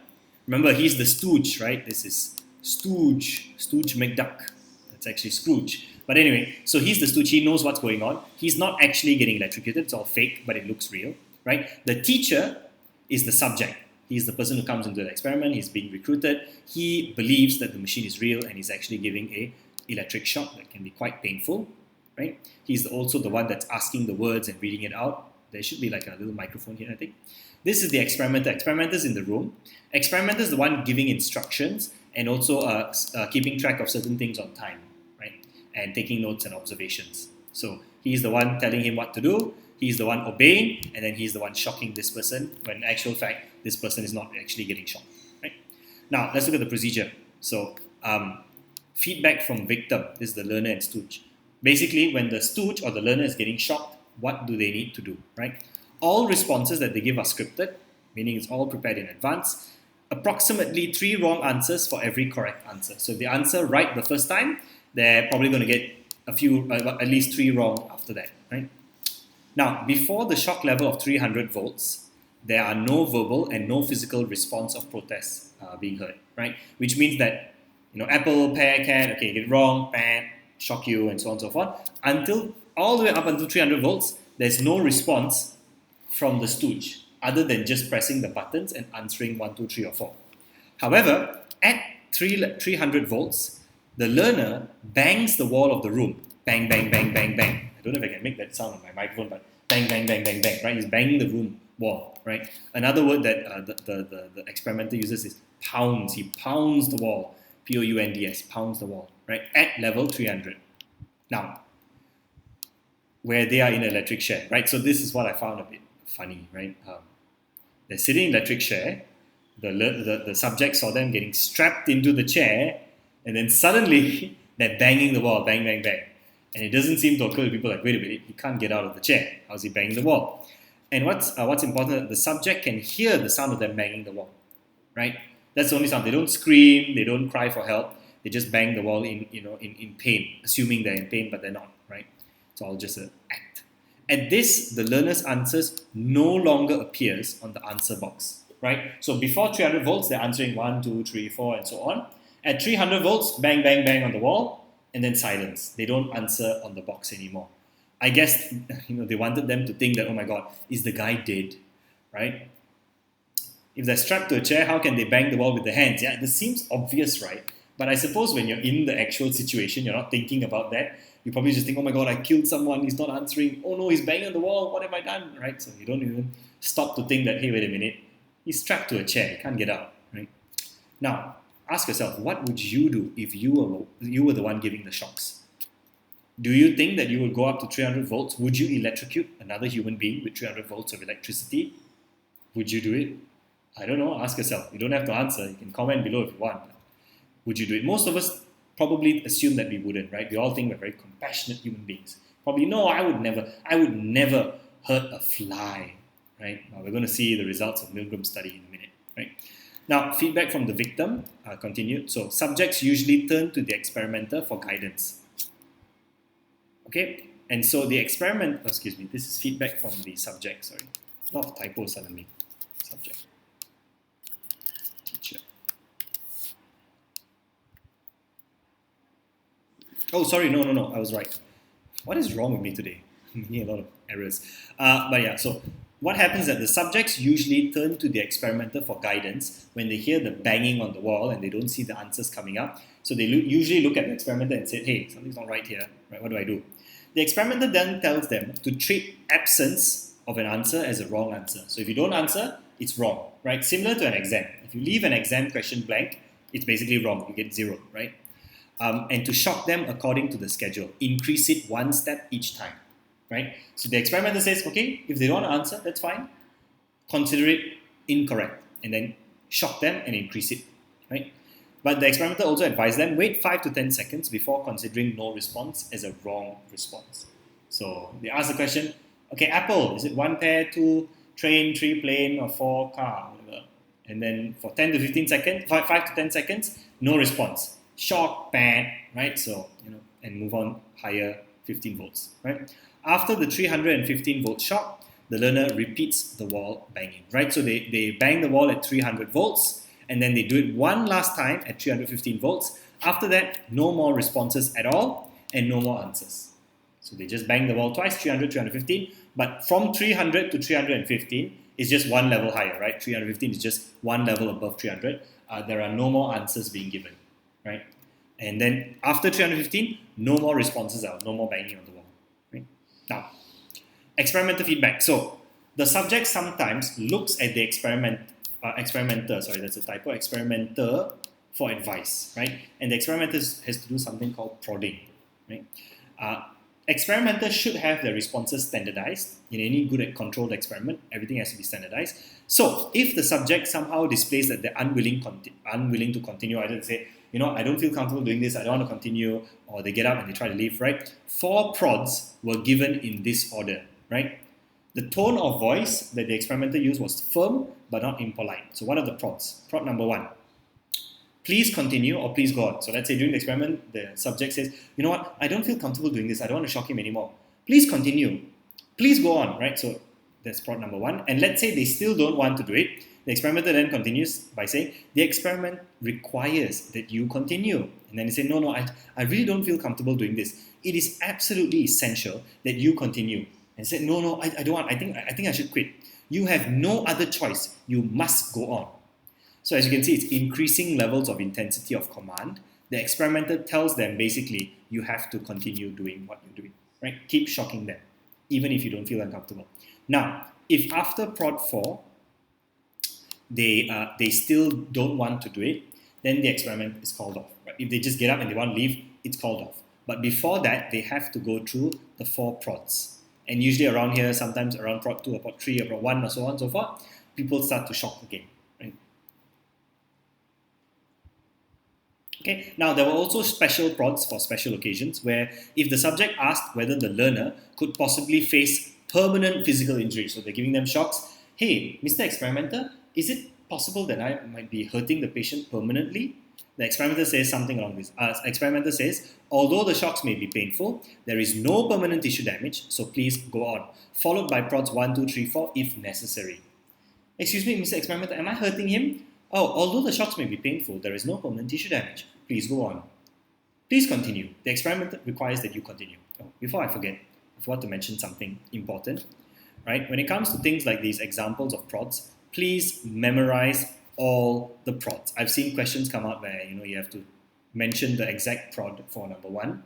remember he's the stooge, right? This is Stooge McDuck. That's actually Scrooge. But anyway, so he's the stooge. He knows what's going on. He's not actually getting electrocuted. It's all fake, but it looks real, right? The teacher is the subject. He's the person who comes into the experiment. He's being recruited. He believes that the machine is real and he's actually giving a electric shock that can be quite painful, right? He's also the one that's asking the words and reading it out. There should be like a little microphone here, I think. This is the experimenter. Experimenter's in the room. Experimenter's the one giving instructions and also keeping track of certain things on time, right? And taking notes and observations. So he's the one telling him what to do. He's the one obeying, and then he's the one shocking this person, when in actual fact, this person is not actually getting shocked, right? Now, let's look at the procedure. So, feedback from victim. This is the learner and stooge. Basically, when the stooge or the learner is getting shocked, what do they need to do, right? All responses that they give are scripted, meaning it's all prepared in advance. Approximately 3 wrong answers for every correct answer. So if they answer right the first time, they're probably going to get at least 3 wrong after that, right? Now, before the shock level of 300 volts, there are no verbal and no physical response of protest being heard, right? Which means that, apple, pear, cat, okay, get it wrong, bang, shock you, and so on and so forth. Until all the way up until 300 volts, there's no response from the stooge other than just pressing the buttons and answering 1, 2, 3, or 4. However, at 300 volts, the learner bangs the wall of the room. Bang, bang, bang, bang, bang. I don't know if I can make that sound on my microphone, but bang, bang, bang, bang, bang, right? He's banging the room wall, right? Another word that the experimenter uses is pounds. He pounds the wall. Pounds, pounds the wall, right? At level 300. Now, where they are in an electric chair, right? So this is what I found a bit funny, right? They're sitting in electric chair. The subject saw them getting strapped into the chair, and then suddenly they're banging the wall, bang, bang, bang. And it doesn't seem to occur to people like, wait a minute, he can't get out of the chair. How's he banging the wall? And what's important, the subject can hear the sound of them banging the wall, right? That's the only sound. They don't scream, they don't cry for help. They just bang the wall in pain, assuming they're in pain, but they're not, right? It's all just an act. At this, the learner's answers no longer appears on the answer box, right? So before 300 volts, they're answering 1, 2, 3, 4, and so on. At 300 volts, bang, bang, bang on the wall, and then silence. They don't answer on the box anymore. I guess they wanted them to think that, oh my God, is the guy dead, right? If they're strapped to a chair, how can they bang the wall with their hands? Yeah, this seems obvious, right? But I suppose when you're in the actual situation, you're not thinking about that. You probably just think, oh my God, I killed someone, he's not answering. Oh no, he's banging on the wall, what have I done, right? So you don't even stop to think that, hey, wait a minute, he's strapped to a chair, he can't get out, right? Now, ask yourself, what would you do if you were the one giving the shocks? Do you think that you will go up to 300 volts? Would you electrocute another human being with 300 volts of electricity? Would you do it? I don't know, ask yourself. You don't have to answer, you can comment below if you want. Would you do it? Most of us probably assume that we wouldn't, right? We all think we're very compassionate human beings. Probably, no, I would never hurt a fly, right? Now, we're going to see the results of Milgram Study in a minute, right? Now, feedback from the victim continued. So, subjects usually turn to the experimenter for guidance. Okay, and so the this is feedback from the subject, sorry. Not a typo suddenly. Subject. Teacher. Oh, sorry, no, I was right. What is wrong with me today? A lot of errors. But yeah, so what happens is that the subjects usually turn to the experimenter for guidance when they hear the banging on the wall and they don't see the answers coming up. So they usually look at the experimenter and say, hey, something's not right here, right? What do I do? The experimenter then tells them to treat absence of an answer as a wrong answer. So if you don't answer, it's wrong, right? Similar to an exam. If you leave an exam question blank, it's basically wrong. You get 0, right? And to shock them according to the schedule. Increase it 1 step each time, right? So the experimenter says, okay, if they don't want to answer, that's fine. Consider it incorrect and then shock them and increase it, right? But the experimenter also advised them, wait 5 to 10 seconds before considering no response as a wrong response. So they ask the question, okay, apple, is it 1 pear, 2 train, 3 plane, or 4 car, whatever. And then for 10 to 15 seconds, 5 to 10 seconds, no response. Shock, bang, right? So, and move on higher, 15 volts, right? After the 315 volt shock, the learner repeats the wall banging, right? So they bang the wall at 300 volts, and then they do it one last time at 315 volts. After that, no more responses at all, and no more answers. So they just bang the wall twice, 300, 315, but from 300 to 315 is just one level higher, right? 315 is just one level above 300. There are no more answers being given, right? And then after 315, no more responses out, no more banging on the wall, right? Now, experimental feedback. So the subject sometimes looks at the experimenter, for advice, right? And the experimenter has to do something called prodding, right? Experimenter should have their responses standardized. In any good controlled experiment, everything has to be standardized. So if the subject somehow displays that they're unwilling to continue, either they say, I don't feel comfortable doing this, I don't want to continue, or they get up and they try to leave, right? 4 prods were given in this order, right? The tone of voice that the experimenter used was firm but not impolite. So what are the prods? Prod number 1. Please continue or please go on. So let's say during the experiment, the subject says, you know what, I don't feel comfortable doing this, I don't want to shock him anymore. Please continue. Please go on, right? So That's prod number one. And let's say they still don't want to do it. The experimenter then continues by saying, the experiment requires that you continue. And then they say, no, I really don't feel comfortable doing this. It is absolutely essential that you continue. And say, no, I don't want. I think I should quit. You have no other choice. You must go on. So as you can see, it's increasing levels of intensity of command. The experimenter tells them basically, you have to continue doing what you're doing. Right? Keep shocking them, even if you don't feel uncomfortable. Now, if after prod 4, they still don't want to do it, then the experiment is called off. Right? If they just get up and they want to leave, it's called off. But before that, they have to go through the 4 prods. And usually around here, sometimes around prod 2 or prod 3 or prod 1 or so on and so forth, people start to shock again. Right? Okay. Now, there were also special prods for special occasions where if the subject asked whether the learner could possibly face permanent physical injury, so they're giving them shocks, hey, Mr. Experimenter, is it possible that I might be hurting the patient permanently? The experimenter says something along this. Experimenter says, although the shocks may be painful, there is no permanent tissue damage, so please go on. Followed by prods 1, 2, 3, 4 if necessary. Excuse me, Mr. Experimenter, am I hurting him? Oh, although the shocks may be painful, there is no permanent tissue damage. Please go on. Please continue. The experiment requires that you continue. Oh, before I forget, I forgot to mention something important. Right? When it comes to things like these examples of prods, please memorize all the prods. I've seen questions come out where you have to mention the exact prod for number 1.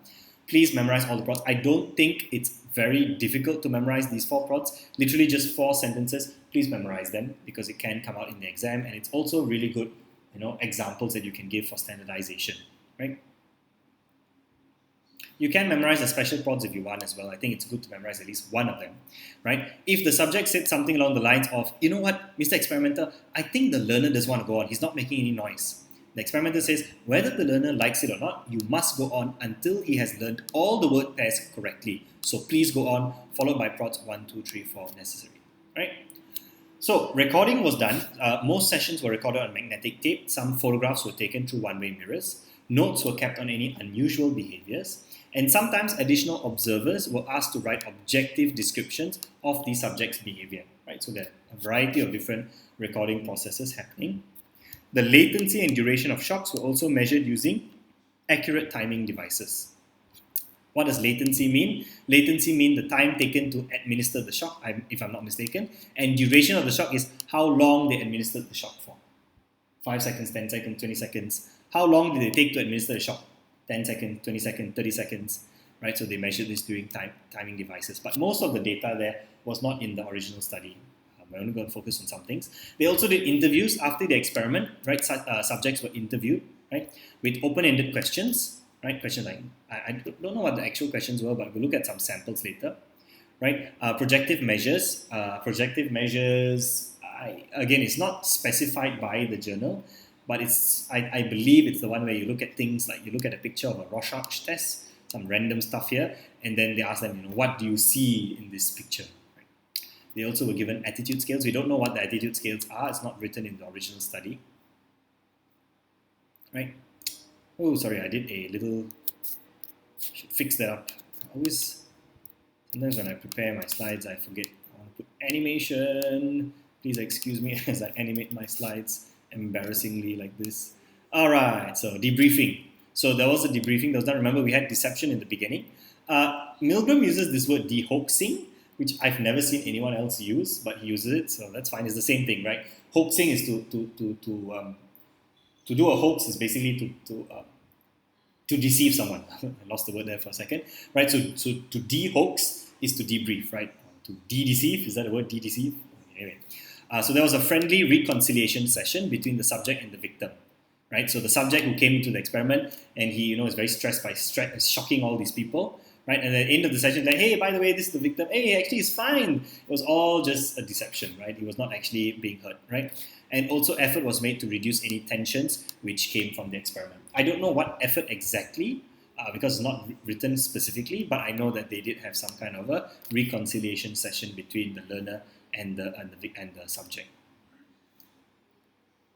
Please memorize all the prods. I don't think it's very difficult to memorize these 4 prods. Literally just 4 sentences. Please memorize them because it can come out in the exam, and it's also really good, examples that you can give for standardization, right? You can memorize the special prods if you want as well. I think it's good to memorize at least one of them, right? If the subject said something along the lines of, you know what, Mr. Experimenter, I think the learner doesn't want to go on. He's not making any noise. The experimenter says, whether the learner likes it or not, you must go on until he has learned all the word pairs correctly. So please go on, followed by prods 1, 2, 3, 4 necessary, right? So recording was done. Most sessions were recorded on magnetic tape. Some photographs were taken through one-way mirrors. Notes were kept on any unusual behaviors. And sometimes additional observers were asked to write objective descriptions of the subject's behavior. Right? So there are a variety of different recording processes happening. The latency and duration of shocks were also measured using accurate timing devices. What does latency mean? Latency means the time taken to administer the shock, if I'm not mistaken, and duration of the shock is how long they administered the shock for. 5 seconds, 10 seconds, 20 seconds. How long did they take to administer the shock? 10 seconds, 20 seconds, 30 seconds, right? So they measured this during timing devices. But most of the data there was not in the original study. We're only going to focus on some things. They also did interviews after the experiment, right? Subjects were interviewed, right? With open-ended questions. Right, questions like, I don't know what the actual questions were, but we'll look at some samples later. Right, projective measures. Again, it's not specified by the journal, but I believe it's the one where you look at things like you look at a picture of a Rorschach test, some random stuff here, and then they ask them, what do you see in this picture? Right. They also were given attitude scales. We don't know what the attitude scales are. It's not written in the original study. Right. Oh, sorry, I did a little, should fix that up. Sometimes when I prepare my slides, I forget. I want to put animation. Please excuse me as I animate my slides embarrassingly like this. All right, so debriefing. So there was a debriefing. There was that. Remember, we had deception in the beginning. Milgram uses this word dehoaxing, which I've never seen anyone else use, but he uses it, so that's fine. It's the same thing, right? Hoaxing is to do a hoax is basically to deceive someone. I lost the word there for a second. Right, so to de-hoax is to debrief, right? To de-deceive, is that a word, de-deceive? Anyway, so there was a friendly reconciliation session between the subject and the victim. Right, so the subject who came into the experiment and he, is very stressed by shocking all these people. Right, and at the end of the session, like, hey, by the way, this is the victim. Hey, actually, it's fine. It was all just a deception, right? He was not actually being hurt, right? And also, effort was made to reduce any tensions which came from the experiment. I don't know what effort exactly, because it's not written specifically, but I know that they did have some kind of a reconciliation session between the learner and the subject.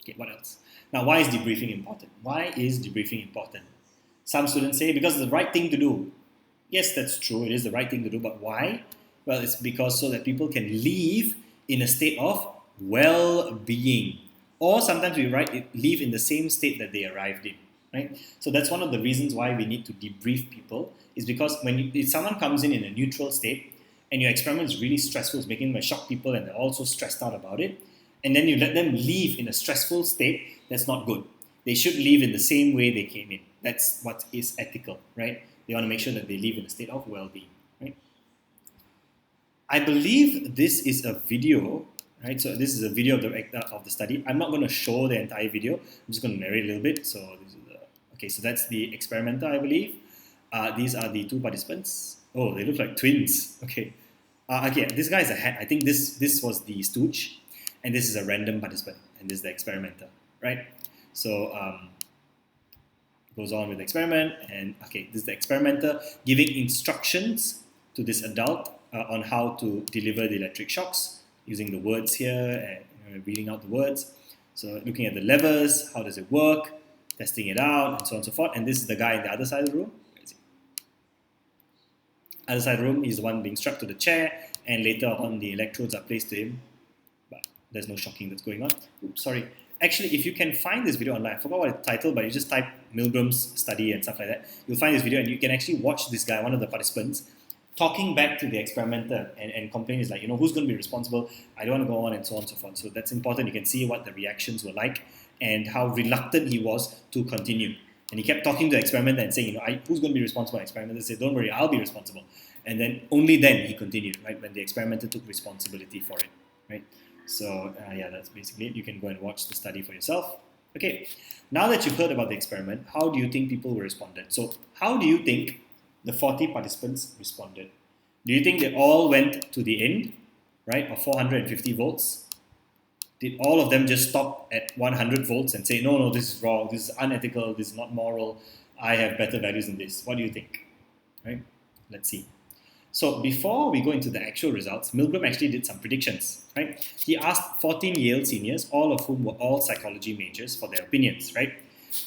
Okay, what else? Now, why is debriefing important? Why is debriefing important? Some students say because it's the right thing to do. Yes, that's true. It is the right thing to do, but why? Well, it's because so that people can live in a state of well-being. Or sometimes we write live in the same state that they arrived in, right? So that's one of the reasons why we need to debrief people, is because if someone comes in a neutral state and your experiment is really stressful, it's making them shock people and they're also stressed out about it, and then you let them live in a stressful state, that's not good. They should live in the same way they came in. That's what is ethical, right? They want to make sure that they live in a state of well-being, right? I believe this is a video, right? So this is a video of the study. I'm not going to show the entire video. I'm just going to narrate a little bit. So this is okay, so that's the experimenter, I believe. These are the two participants. Oh, they look like twins. Okay. Okay, this guy is a hat. I think this was the stooge, and this is a random participant, and this is the experimenter, right? So goes on with the experiment, and okay, this is the experimenter giving instructions to this adult on how to deliver the electric shocks using the words here and reading out the words. So looking at the levers, how does it work, testing it out, and so on and so forth. And this is the guy in the other side of the room. Other side of the room, he's the one being strapped to the chair, and later on the electrodes are placed to him. But there's no shocking that's going on. Oops, sorry. Actually, if you can find this video online, I forgot what it's titled, but you just type Milgram Study and stuff like that, you'll find this video and you can actually watch this guy, one of the participants, talking back to the experimenter and complaining, is like, who's going to be responsible? I don't want to go on, and so on and so forth. So that's important. You can see what the reactions were like and how reluctant he was to continue. And he kept talking to the experimenter and saying, who's going to be responsible? The experimenter said, don't worry, I'll be responsible. And then only then he continued, right, when the experimenter took responsibility for it, right? So yeah, that's basically it. You can go and watch the study for yourself. Okay, now that you've heard about the experiment, how do you think people responded? So how do you think the 40 participants responded? Do you think they all went to the end, right, of 450 volts? Did all of them just stop at 100 volts and say, no, this is wrong, this is unethical, this is not moral, I have better values than this? What do you think? Right? Let's see. So before we go into the actual results, Milgram actually did some predictions, right? He asked 14 Yale seniors, all of whom were all psychology majors, for their opinions, right?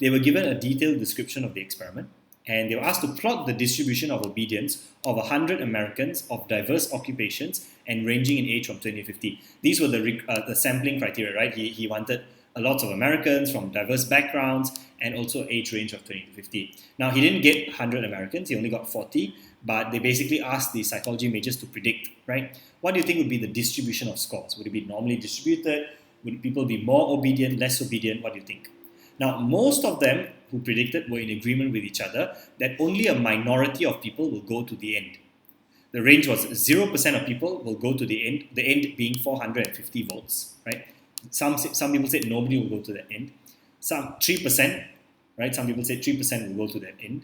They were given a detailed description of the experiment, and they were asked to plot the distribution of obedience of 100 Americans of diverse occupations and ranging in age from 20 to 50. These were the sampling criteria, right? He wanted a lot of Americans from diverse backgrounds and also age range of 20 to 50. Now, he didn't get 100 Americans, he only got 40, but they basically asked the psychology majors to predict, right? What do you think would be the distribution of scores? Would it be normally distributed? Would people be more obedient, less obedient? What do you think? Now, most of them who predicted were in agreement with each other that only a minority of people will go to the end. The range was 0% of people will go to the end being 450 volts, right? Some people said nobody will go to the end. Some 3%, right? Some people said 3% will go to the end,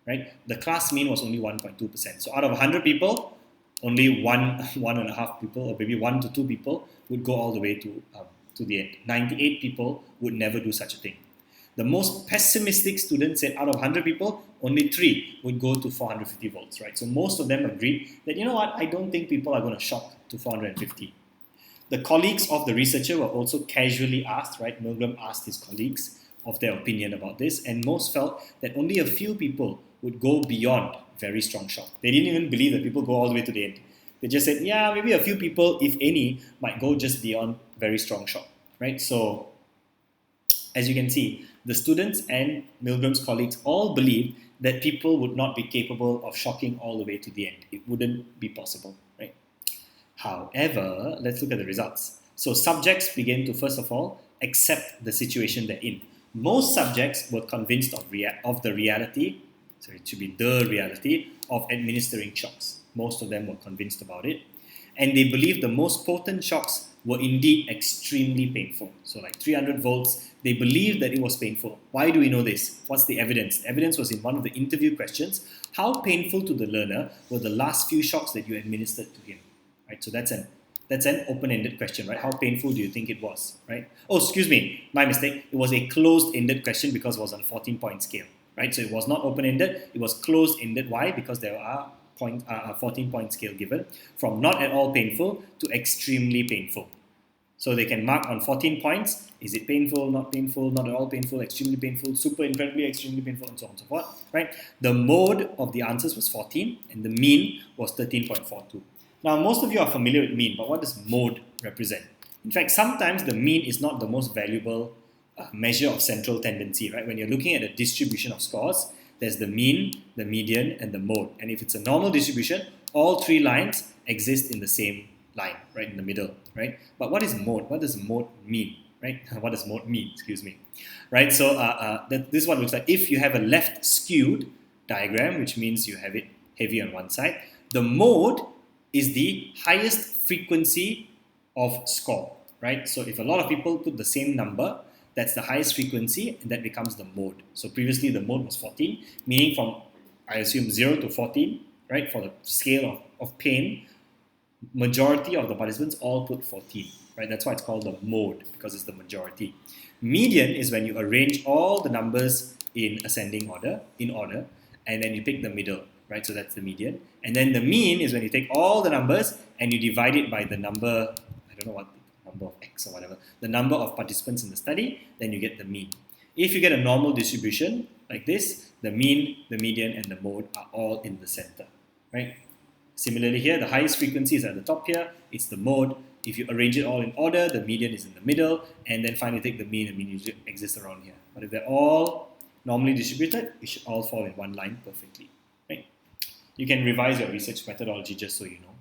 right? The class mean was only 1.2%. So out of 100 people, only one and a half people, or maybe 1 to 2 people would go all the way to the end. 98 people would never do such a thing. The most pessimistic student said out of 100 people, only 3 would go to 450 volts, right? So most of them agreed that, I don't think people are going to shock to 450. The colleagues of the researcher were also casually asked, right? Milgram asked his colleagues of their opinion about this, and most felt that only a few people would go beyond very strong shock. They didn't even believe that people go all the way to the end. They just said, yeah, maybe a few people, if any, might go just beyond very strong shock, right? So, as you can see, the students and Milgram's colleagues all believed that people would not be capable of shocking all the way to the end. It wouldn't be possible, right? However, let's look at the results. So subjects began to, first of all, accept the situation they're in. Most subjects were convinced of the reality, so it should be the reality, of administering shocks. Most of them were convinced about it. And they believed the most potent shocks were indeed extremely painful. So like 300 volts, they believed that it was painful. Why do we know this? What's the evidence? The evidence was in one of the interview questions. How painful to the learner were the last few shocks that you administered to him? Right? So that's an open-ended question, right? How painful do you think it was, right? Oh, excuse me, my mistake. It was a closed-ended question because it was on a 14-point scale, right? So it was not open-ended, it was closed-ended. Why? Because there are a 14-point scale given, from not at all painful to extremely painful. So they can mark on 14 points, is it painful, not at all painful, extremely painful, super incredibly extremely painful, and so on and so forth, right? The mode of the answers was 14, and the mean was 13.42. Now, most of you are familiar with mean, but what does mode represent? In fact, sometimes the mean is not the most valuable measure of central tendency, right? When you're looking at a distribution of scores, there's the mean, the median, and the mode. And if it's a normal distribution, all three lines exist in the same line, right, in the middle, right? But what is mode? What does mode mean, right? What does mode mean? Excuse me, right? So this one looks like if you have a left skewed diagram, which means you have it heavy on one side. The mode is the highest frequency of score, right? So if a lot of people put the same number, that's the highest frequency, and that becomes the mode. So previously the mode was 14, meaning from, I assume, 0 to 14, right? For the scale of pain, majority of the participants all put 14, right? That's why it's called the mode, because it's the majority. Median is when you arrange all the numbers in ascending order, and then you pick the middle, right? So that's the median. And then the mean is when you take all the numbers and you divide it by the number, I don't know what, number of X or whatever, the number of participants in the study, then you get the mean. If you get a normal distribution like this, the mean, the median, and the mode are all in the center, right? Similarly here, the highest frequency is at the top here, it's the mode. If you arrange it all in order, the median is in the middle, and then finally take the mean usually exists around here. But if they're all normally distributed, it should all fall in one line perfectly, right? You can revise your research methodology just so you know.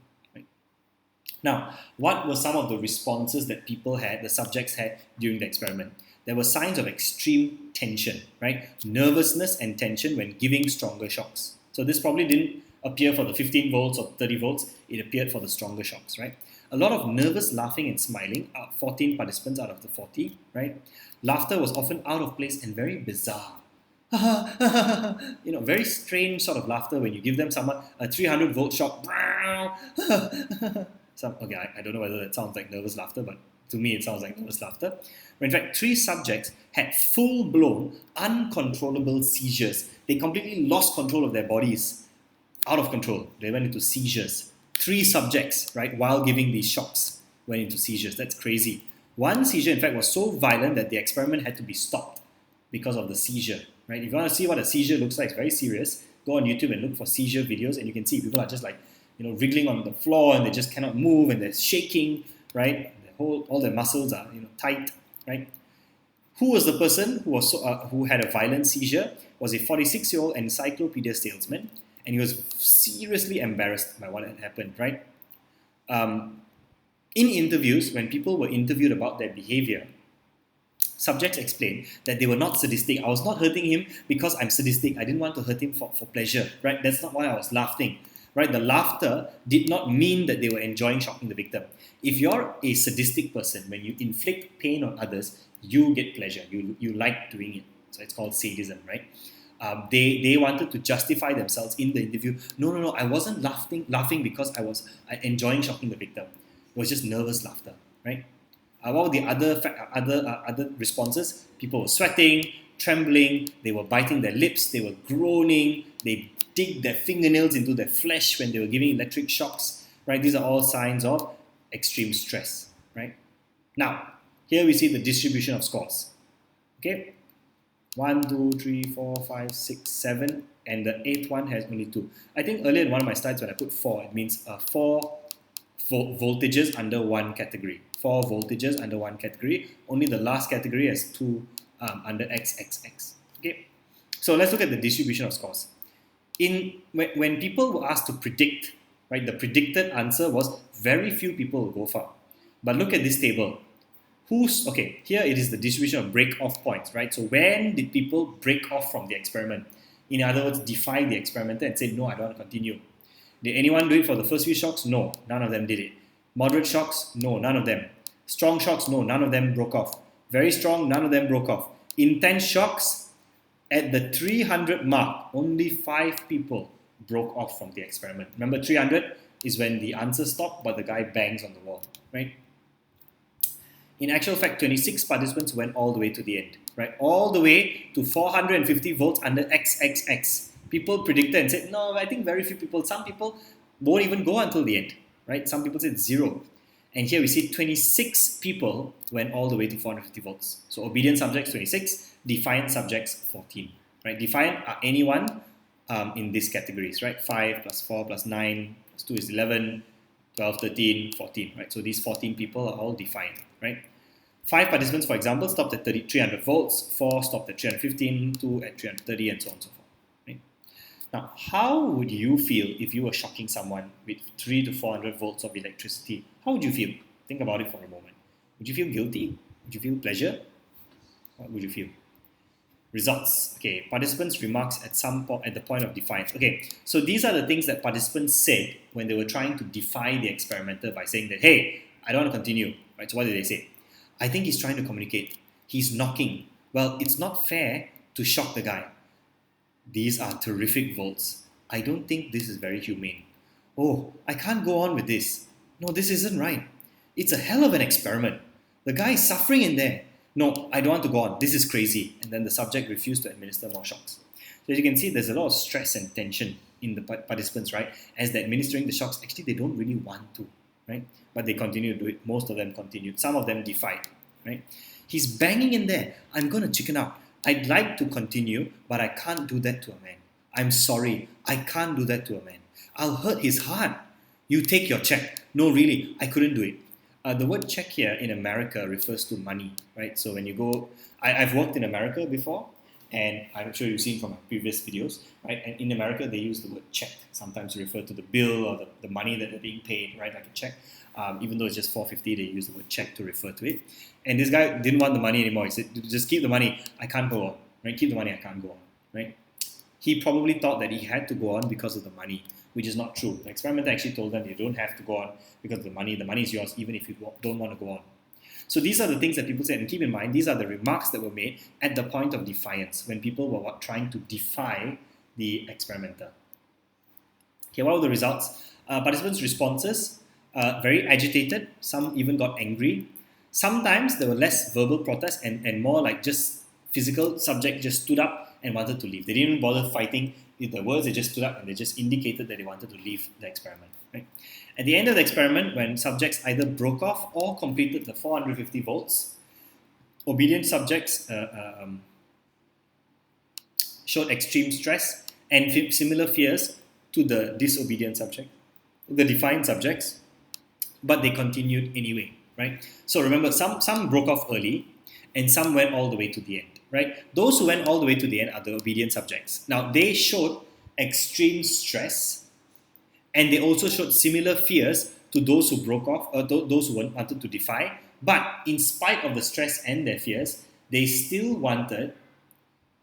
Now, what were some of the responses that people had, the subjects had during the experiment? There were signs of extreme tension, right? Nervousness and tension when giving stronger shocks. So this probably didn't appear for the 15 volts or 30 volts, it appeared for the stronger shocks, right? A lot of nervous laughing and smiling, 14 participants out of the 40, right? Laughter was often out of place and very bizarre. Very strange sort of laughter when you give them someone a 300 volt shock. I don't know whether that sounds like nervous laughter, but to me it sounds like nervous laughter. But in fact, 3 subjects had full-blown, uncontrollable seizures. They completely lost control of their bodies, out of control. They went into seizures. 3 subjects, right, while giving these shocks, went into seizures. That's crazy. One seizure, in fact, was so violent that the experiment had to be stopped because of the seizure, right? If you want to see what a seizure looks like, it's very serious. Go on YouTube and look for seizure videos, and you can see people are just like, wriggling on the floor, and they just cannot move, and they're shaking, right? All their muscles are, tight, right? Who was the person who had a violent seizure? Was a 46-year-old encyclopedia salesman, and he was seriously embarrassed by what had happened, right? In interviews, when people were interviewed about their behavior, subjects explained that they were not sadistic. I was not hurting him because I'm sadistic. I didn't want to hurt him for pleasure, right? That's not why I was laughing. Right? The laughter did not mean that they were enjoying shocking the victim. If you're a sadistic person, when you inflict pain on others, you get pleasure. You like doing it. So it's called sadism, right? They wanted to justify themselves in the interview. No, I wasn't laughing because I was enjoying shocking the victim. It was just nervous laughter, right? What were the other responses? People were sweating, trembling, they were biting their lips, they were groaning, they dig their fingernails into their flesh when they were giving electric shocks, right? These are all signs of extreme stress, right? Now, here we see the distribution of scores, okay? 1, 2, 3, 4, 5, 6, 7, and the 8th one has only 2. I think earlier in one of my slides when I put 4, it means 4 voltages under one category. 4 voltages under one category. Only the last category has 2 under XXX, okay? So let's look at the distribution of scores. When people were asked to predict, right, the predicted answer was very few people will go far. But look at this table. Here it is the distribution of break-off points, right? So when did people break off from the experiment? In other words, defy the experimenter and say, no, I don't want to continue. Did anyone do it for the first few shocks? No, none of them did it. Moderate shocks? No, none of them. Strong shocks? No, none of them broke off. Very strong? None of them broke off. Intense shocks? At the 300 mark, only 5 people broke off from the experiment. Remember, 300 is when the answer stopped, but the guy bangs on the wall, right? In actual fact, 26 participants went all the way to the end, right? All the way to 450 volts under XXX. People predicted and said, no, I think very few people, some people won't even go until the end, right? Some people said 0. And here we see 26 people went all the way to 450 volts. So obedient subjects, 26. Defiant subjects, 14. Right? Defiant are anyone in these categories, right? 5 plus 4 plus 9 plus 2 is 11. 12, 13, 14, right? So these 14 people are all defiant, right? 5 participants, for example, stopped at 300 volts, 4 stopped at 315, 2 at 330, and so on and so forth, right? Now, how would you feel if you were shocking someone with 3 to 400 volts of electricity? How would you feel? Think about it for a moment. Would you feel guilty? Would you feel pleasure? What would you feel? Results. Okay, participants' remarks at the point of defiance. Okay, so these are the things that participants said when they were trying to defy the experimenter by saying that, hey, I don't want to continue. Right? So what did they say? I think he's trying to communicate. He's knocking. Well, it's not fair to shock the guy. These are terrific volts. I don't think this is very humane. Oh, I can't go on with this. No, this isn't right. It's a hell of an experiment. The guy is suffering in there. No, I don't want to go on. This is crazy. And then the subject refused to administer more shocks. So as you can see, there's a lot of stress and tension in the participants, right? As they're administering the shocks, actually they don't really want to, right? But they continue to do it. Most of them continued. Some of them defied, right? He's banging in there. I'm going to chicken out. I'd like to continue, but I can't do that to a man. I'm sorry. I can't do that to a man. I'll hurt his heart. You take your check. No, really, I couldn't do it. The word check here in America refers to money, right? So when you go, I've worked in America before, and I'm sure you've seen from my previous videos, right? And in America, they use the word check, sometimes to refer to the bill or the money that they're being paid, right? Like a check. Even though it's just $4.50, they use the word check to refer to it. And this guy didn't want the money anymore. He said, just keep the money. I can't go on, right? Keep the money. I can't go on, right? He probably thought that he had to go on because of the money, which is not true. The experimenter actually told them you don't have to go on because of the money is yours even if you don't want to go on. So these are the things that people said, and keep in mind, these are the remarks that were made at the point of defiance, when people were trying to defy the experimenter. Okay, what were the results? Participants' responses, very agitated, some even got angry. Sometimes there were less verbal protests and more like just physical. Subject just stood up and wanted to leave. They didn't even bother fighting with the words, they just stood up and they just indicated that they wanted to leave the experiment. Right? At the end of the experiment, when subjects either broke off or completed the 450 volts, obedient subjects showed extreme stress and similar fears to the disobedient subject, the defiant subjects, but they continued anyway. Right? So remember, some broke off early and some went all the way to the end. Right? Those who went all the way to the end are the obedient subjects. Now, they showed extreme stress, and they also showed similar fears to those who broke off, or those who wanted to defy. But in spite of the stress and their fears, they still wanted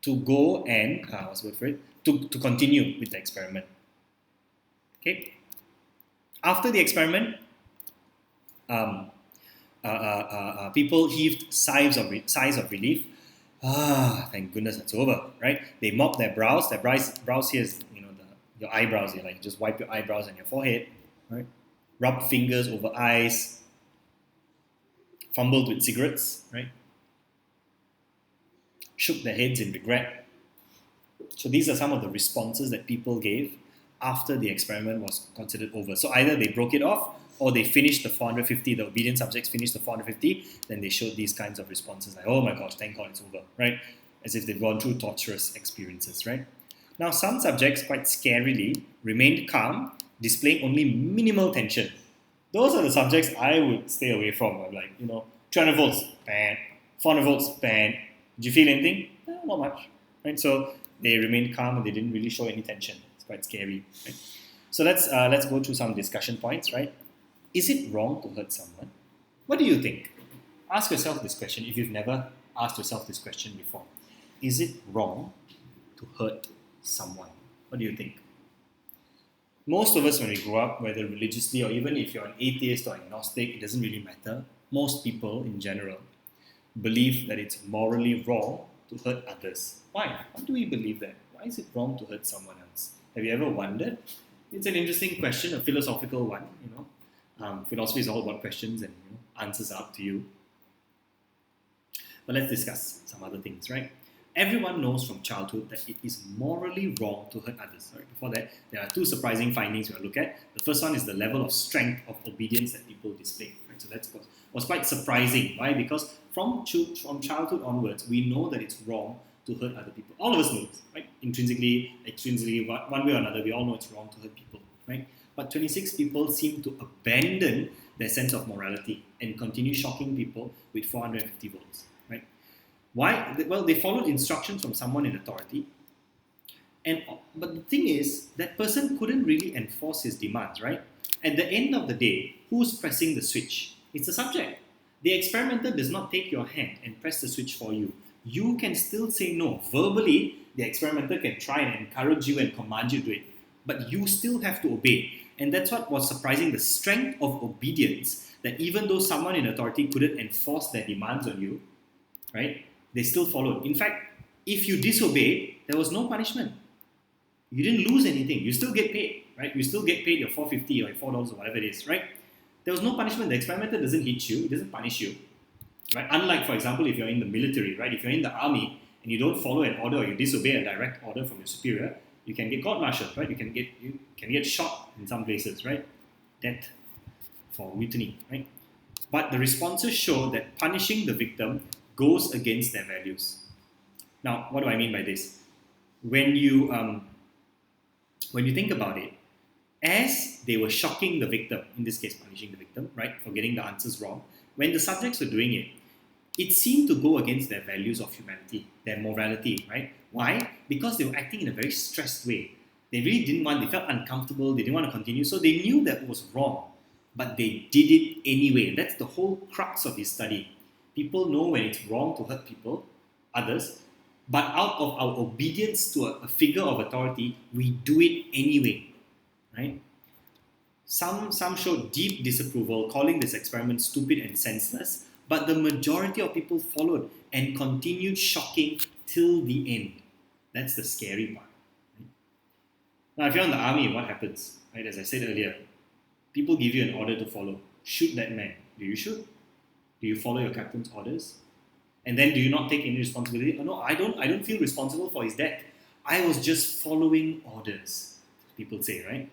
to go and, what's the word for it? To continue with the experiment. Okay? After the experiment, people heaved sighs of relief. Thank goodness it's over, right? They mop their brows. Their brows here is, your eyebrows. You just wipe your eyebrows and your forehead, right? Rubbed fingers over eyes. Fumbled with cigarettes, right? Shook their heads in regret. So these are some of the responses that people gave after the experiment was considered over. So either they broke it off, or they finished the 450, the obedient subjects finished the 450, then they showed these kinds of responses like, oh my gosh, thank God it's over, right? As if they've gone through torturous experiences, right? Now, some subjects, quite scarily, remained calm, displaying only minimal tension. Those are the subjects I would stay away from. I'm like, 200 volts, bang, 400 volts, bang. Did you feel anything? No, not much, right? So they remained calm and they didn't really show any tension. It's quite scary, right? So let's go through some discussion points, right? Is it wrong to hurt someone? What do you think? Ask yourself this question if you've never asked yourself this question before. Is it wrong to hurt someone? What do you think? Most of us, when we grow up, whether religiously or even if you're an atheist or agnostic, it doesn't really matter. Most people in general believe that it's morally wrong to hurt others. Why? Why do we believe that? Why is it wrong to hurt someone else? Have you ever wondered? It's an interesting question, a philosophical one, philosophy is all about questions and answers are up to you. But let's discuss some other things, right? Everyone knows from childhood that it is morally wrong to hurt others. Right? Before that, there are two surprising findings we'll look at. The first one is the level of strength of obedience that people display. Right? So that was quite surprising. Why? Because from childhood onwards, we know that it's wrong to hurt other people. All of us know this, right? Intrinsically, extrinsically, one way or another, we all know it's wrong to hurt people, right? but 26 people seem to abandon their sense of morality and continue shocking people with 450 votes, right? Why? Well, they followed instructions from someone in authority, but the thing is, that person couldn't really enforce his demands, right? At the end of the day, who's pressing the switch? It's the subject. The experimenter does not take your hand and press the switch for you. You can still say no. Verbally, the experimenter can try and encourage you and command you to do it, but you still have to obey. And that's what was surprising, the strength of obedience, that even though someone in authority couldn't enforce their demands on you, right, they still followed. In fact, if you disobeyed, there was no punishment. You didn't lose anything. You still get paid, right? You still get paid your $4.50 or your $4 or whatever it is, right? There was no punishment. The experimenter doesn't hit you. It doesn't punish you, right? Unlike, for example, if you're in the military, right? If you're in the army and you don't follow an order or you disobey a direct order from your superior, you can get court-martialed, right? You can get shot in some places, right? Death for mutiny, right? But the responses show that punishing the victim goes against their values. Now, what do I mean by this? When you think about it, as they were shocking the victim, in this case punishing the victim, right, for getting the answers wrong, when the subjects were doing it, it seemed to go against their values of humanity, their morality, right? Why? Because they were acting in a very stressed way. They really they felt uncomfortable, they didn't want to continue, so they knew that it was wrong, but they did it anyway. That's the whole crux of his study. People know when it's wrong to hurt people, others, but out of our obedience to a figure of authority, we do it anyway, right? Some showed deep disapproval, calling this experiment stupid and senseless, but the majority of people followed and continued shocking till the end. That's the scary part. Right? Now, if you're in the army, what happens? Right? As I said earlier, people give you an order to follow. Shoot that man. Do you shoot? Do you follow your captain's orders? And then do you not take any responsibility? No, I don't feel responsible for his death. I was just following orders, people say, right?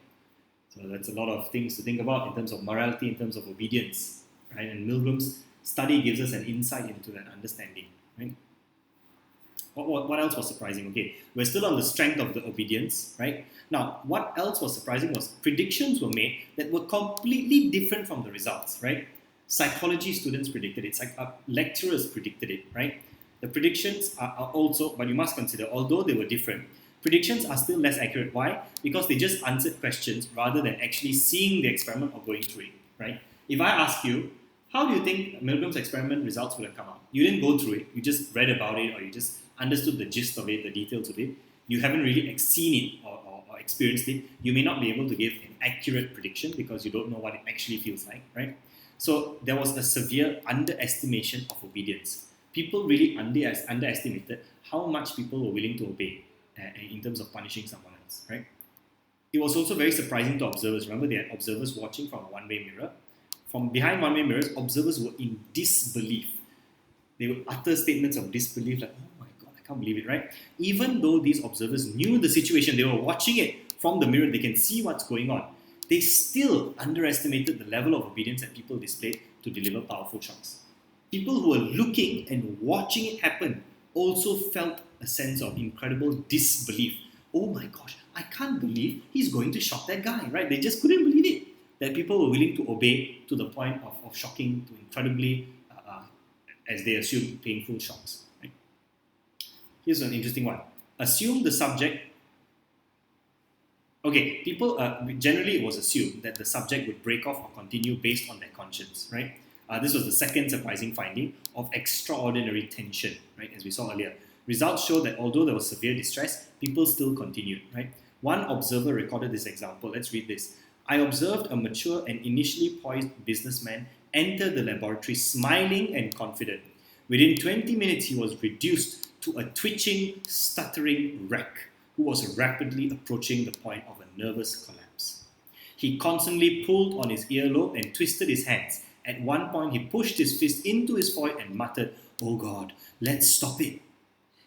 So that's a lot of things to think about in terms of morality, in terms of obedience, right? And Milgram's study gives us an insight into that understanding, right? What else was surprising? Okay, we're still on the strength of the obedience, right? Now, what else was surprising was predictions were made that were completely different from the results, right? Psychology students predicted it, lecturers predicted it, right? The predictions are also, but you must consider, although they were different, predictions are still less accurate. Why? Because they just answered questions rather than actually seeing the experiment or going through it, right? If I ask you, how do you think Milgram's experiment results would have come out? You didn't go through it, you just read about it, or you just understood the gist of it, the details of it. You haven't really seen it or experienced it. You may not be able to give an accurate prediction because you don't know what it actually feels like, right? So there was a severe underestimation of obedience. People really underestimated how much people were willing to obey in terms of punishing someone else, right? It was also very surprising to observers. Remember, they had observers watching from a one-way mirror. From behind one-way mirrors, observers were in disbelief. They would utter statements of disbelief like, oh my God, I can't believe it, right? Even though these observers knew the situation, they were watching it from the mirror, they can see what's going on. They still underestimated the level of obedience that people displayed to deliver powerful shocks. People who were looking and watching it happen also felt a sense of incredible disbelief. Oh my gosh, I can't believe he's going to shock that guy, right? They just couldn't believe it, that people were willing to obey to the point of shocking to incredibly, as they assumed, painful shocks. Right? Here's an interesting one. Assume the subject. Okay, people, generally it was assumed that the subject would break off or continue based on their conscience, right? This was the second surprising finding of extraordinary tension, right? As we saw earlier. Results show that although there was severe distress, people still continued, right? One observer recorded this example. Let's read this. I observed a mature and initially poised businessman enter the laboratory smiling and confident. Within 20 minutes, he was reduced to a twitching, stuttering wreck who was rapidly approaching the point of a nervous collapse. He constantly pulled on his earlobe and twisted his hands. At one point, he pushed his fist into his forehead and muttered, "Oh God, let's stop it."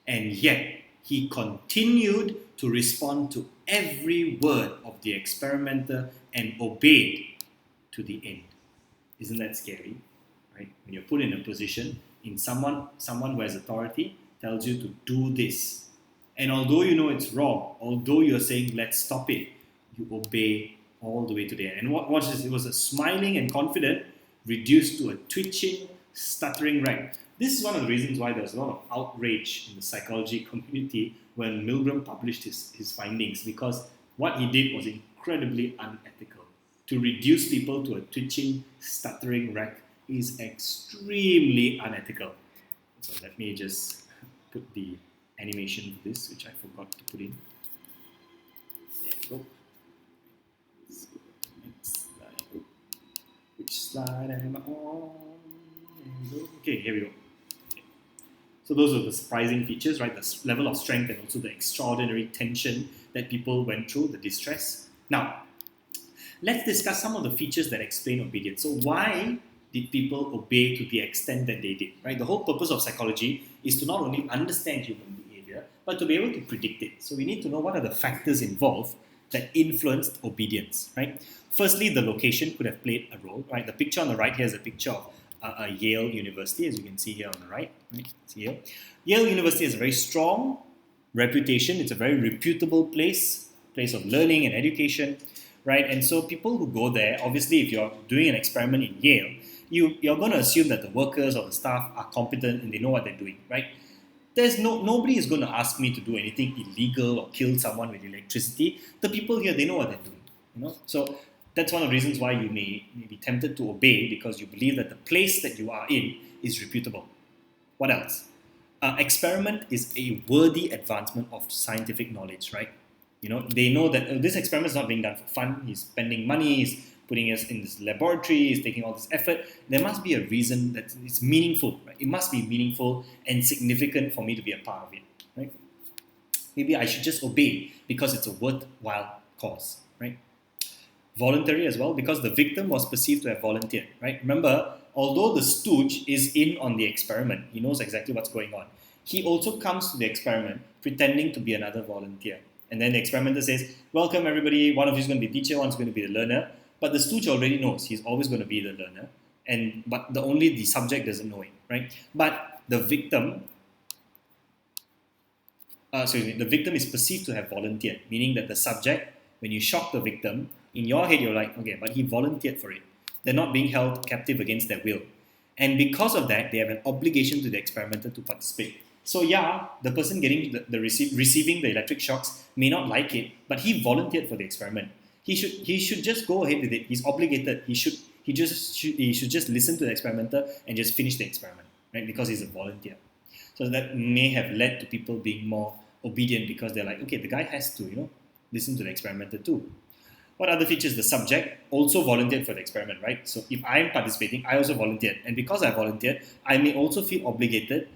And yet, he continued to respond to every word of the experimenter and obeyed to the end. Isn't that scary? Right? When you're put in a position, in someone who has authority tells you to do this. And although you know it's wrong, although you're saying let's stop it, you obey all the way to the end. And what's this? It was a smiling and confident reduced to a twitching, stuttering wreck. This is one of the reasons why there's a lot of outrage in the psychology community when Milgram published his findings, because what he did was incredibly unethical. To reduce people to a twitching, stuttering wreck is extremely unethical. So let me just put the animation for this, which I forgot to put in. There we go. Let's go to the next slide. Which slide am I on? There we go. Okay, here we go. So those are the surprising features, right? The level of strength and also the extraordinary tension that people went through, the distress. Now, let's discuss some of the features that explain obedience. So why did people obey to the extent that they did, right? The whole purpose of psychology is to not only understand human behavior, but to be able to predict it. So we need to know what are the factors involved that influenced obedience, right? Firstly, the location could have played a role, right? The picture on the right here is a picture of Yale University, as you can see here on the right. It's Yale. Yale University has a very strong reputation. It's a very reputable place of learning and education, right? And so people who go there, obviously, if you're doing an experiment in Yale, you're going to assume that the workers or the staff are competent and they know what they're doing, right? Nobody is going to ask me to do anything illegal or kill someone with electricity. The people here, they know what they're doing, So that's one of the reasons why you may be tempted to obey, because you believe that the place that you are in is reputable. What else? Experiment is a worthy advancement of scientific knowledge, right? They know that this experiment is not being done for fun. He's spending money, he's putting us in this laboratory, he's taking all this effort. There must be a reason that it's meaningful, right? It must be meaningful and significant for me to be a part of it, right? Maybe I should just obey because it's a worthwhile cause, right? Voluntary as well, because the victim was perceived to have volunteered, right? Remember, although the stooge is in on the experiment, he knows exactly what's going on. He also comes to the experiment pretending to be another volunteer. And then the experimenter says, welcome everybody, one of you is going to be the teacher, one's going to be the learner. But the stooge already knows he's always going to be the learner. But the subject doesn't know it, right? But the victim, the victim is perceived to have volunteered, meaning that the subject, when you shock the victim, in your head, you're like, okay, but he volunteered for it. They're not being held captive against their will. And because of that, they have an obligation to the experimenter to participate. So yeah, the person getting receiving the electric shocks may not like it, but he volunteered for the experiment. He should just go ahead with it. He's obligated. He should just listen to the experimenter and just finish the experiment, right? Because he's a volunteer. So that may have led to people being more obedient because they're like, okay, the guy has to, listen to the experimenter too. What other features? The subject also volunteered for the experiment, right? So if I'm participating, I also volunteered. And because I volunteered, I may also feel obligated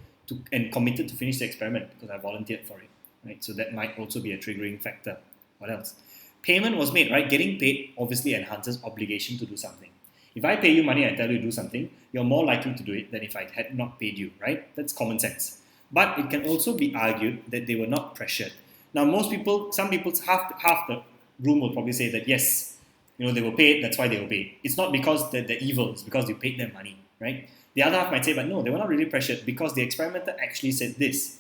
and committed to finish the experiment because I volunteered for it, right? So that might also be a triggering factor. What else? Payment was made, right? Getting paid obviously enhances obligation to do something. If I pay you money and I tell you to do something, you're more likely to do it than if I had not paid you, right? That's common sense. But it can also be argued that they were not pressured. Now, some people, half the room will probably say that yes, they were paid, that's why they obeyed. It's not because they're evil, it's because you paid them money, right? The other half might say, but no, they were not really pressured because the experimenter actually said this.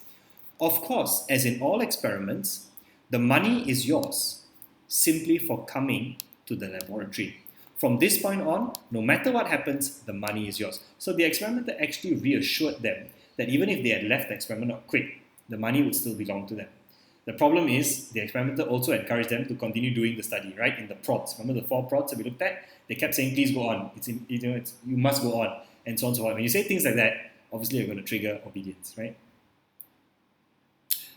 Of course, as in all experiments, the money is yours simply for coming to the laboratory. From this point on, no matter what happens, the money is yours. So the experimenter actually reassured them that even if they had left the experiment or quit, the money would still belong to them. The problem is, the experimenter also encouraged them to continue doing the study, right? In the prods. Remember the 4 prods that we looked at? They kept saying, please go on. You must go on, and so on and so on. When you say things like that, obviously you're going to trigger obedience, right?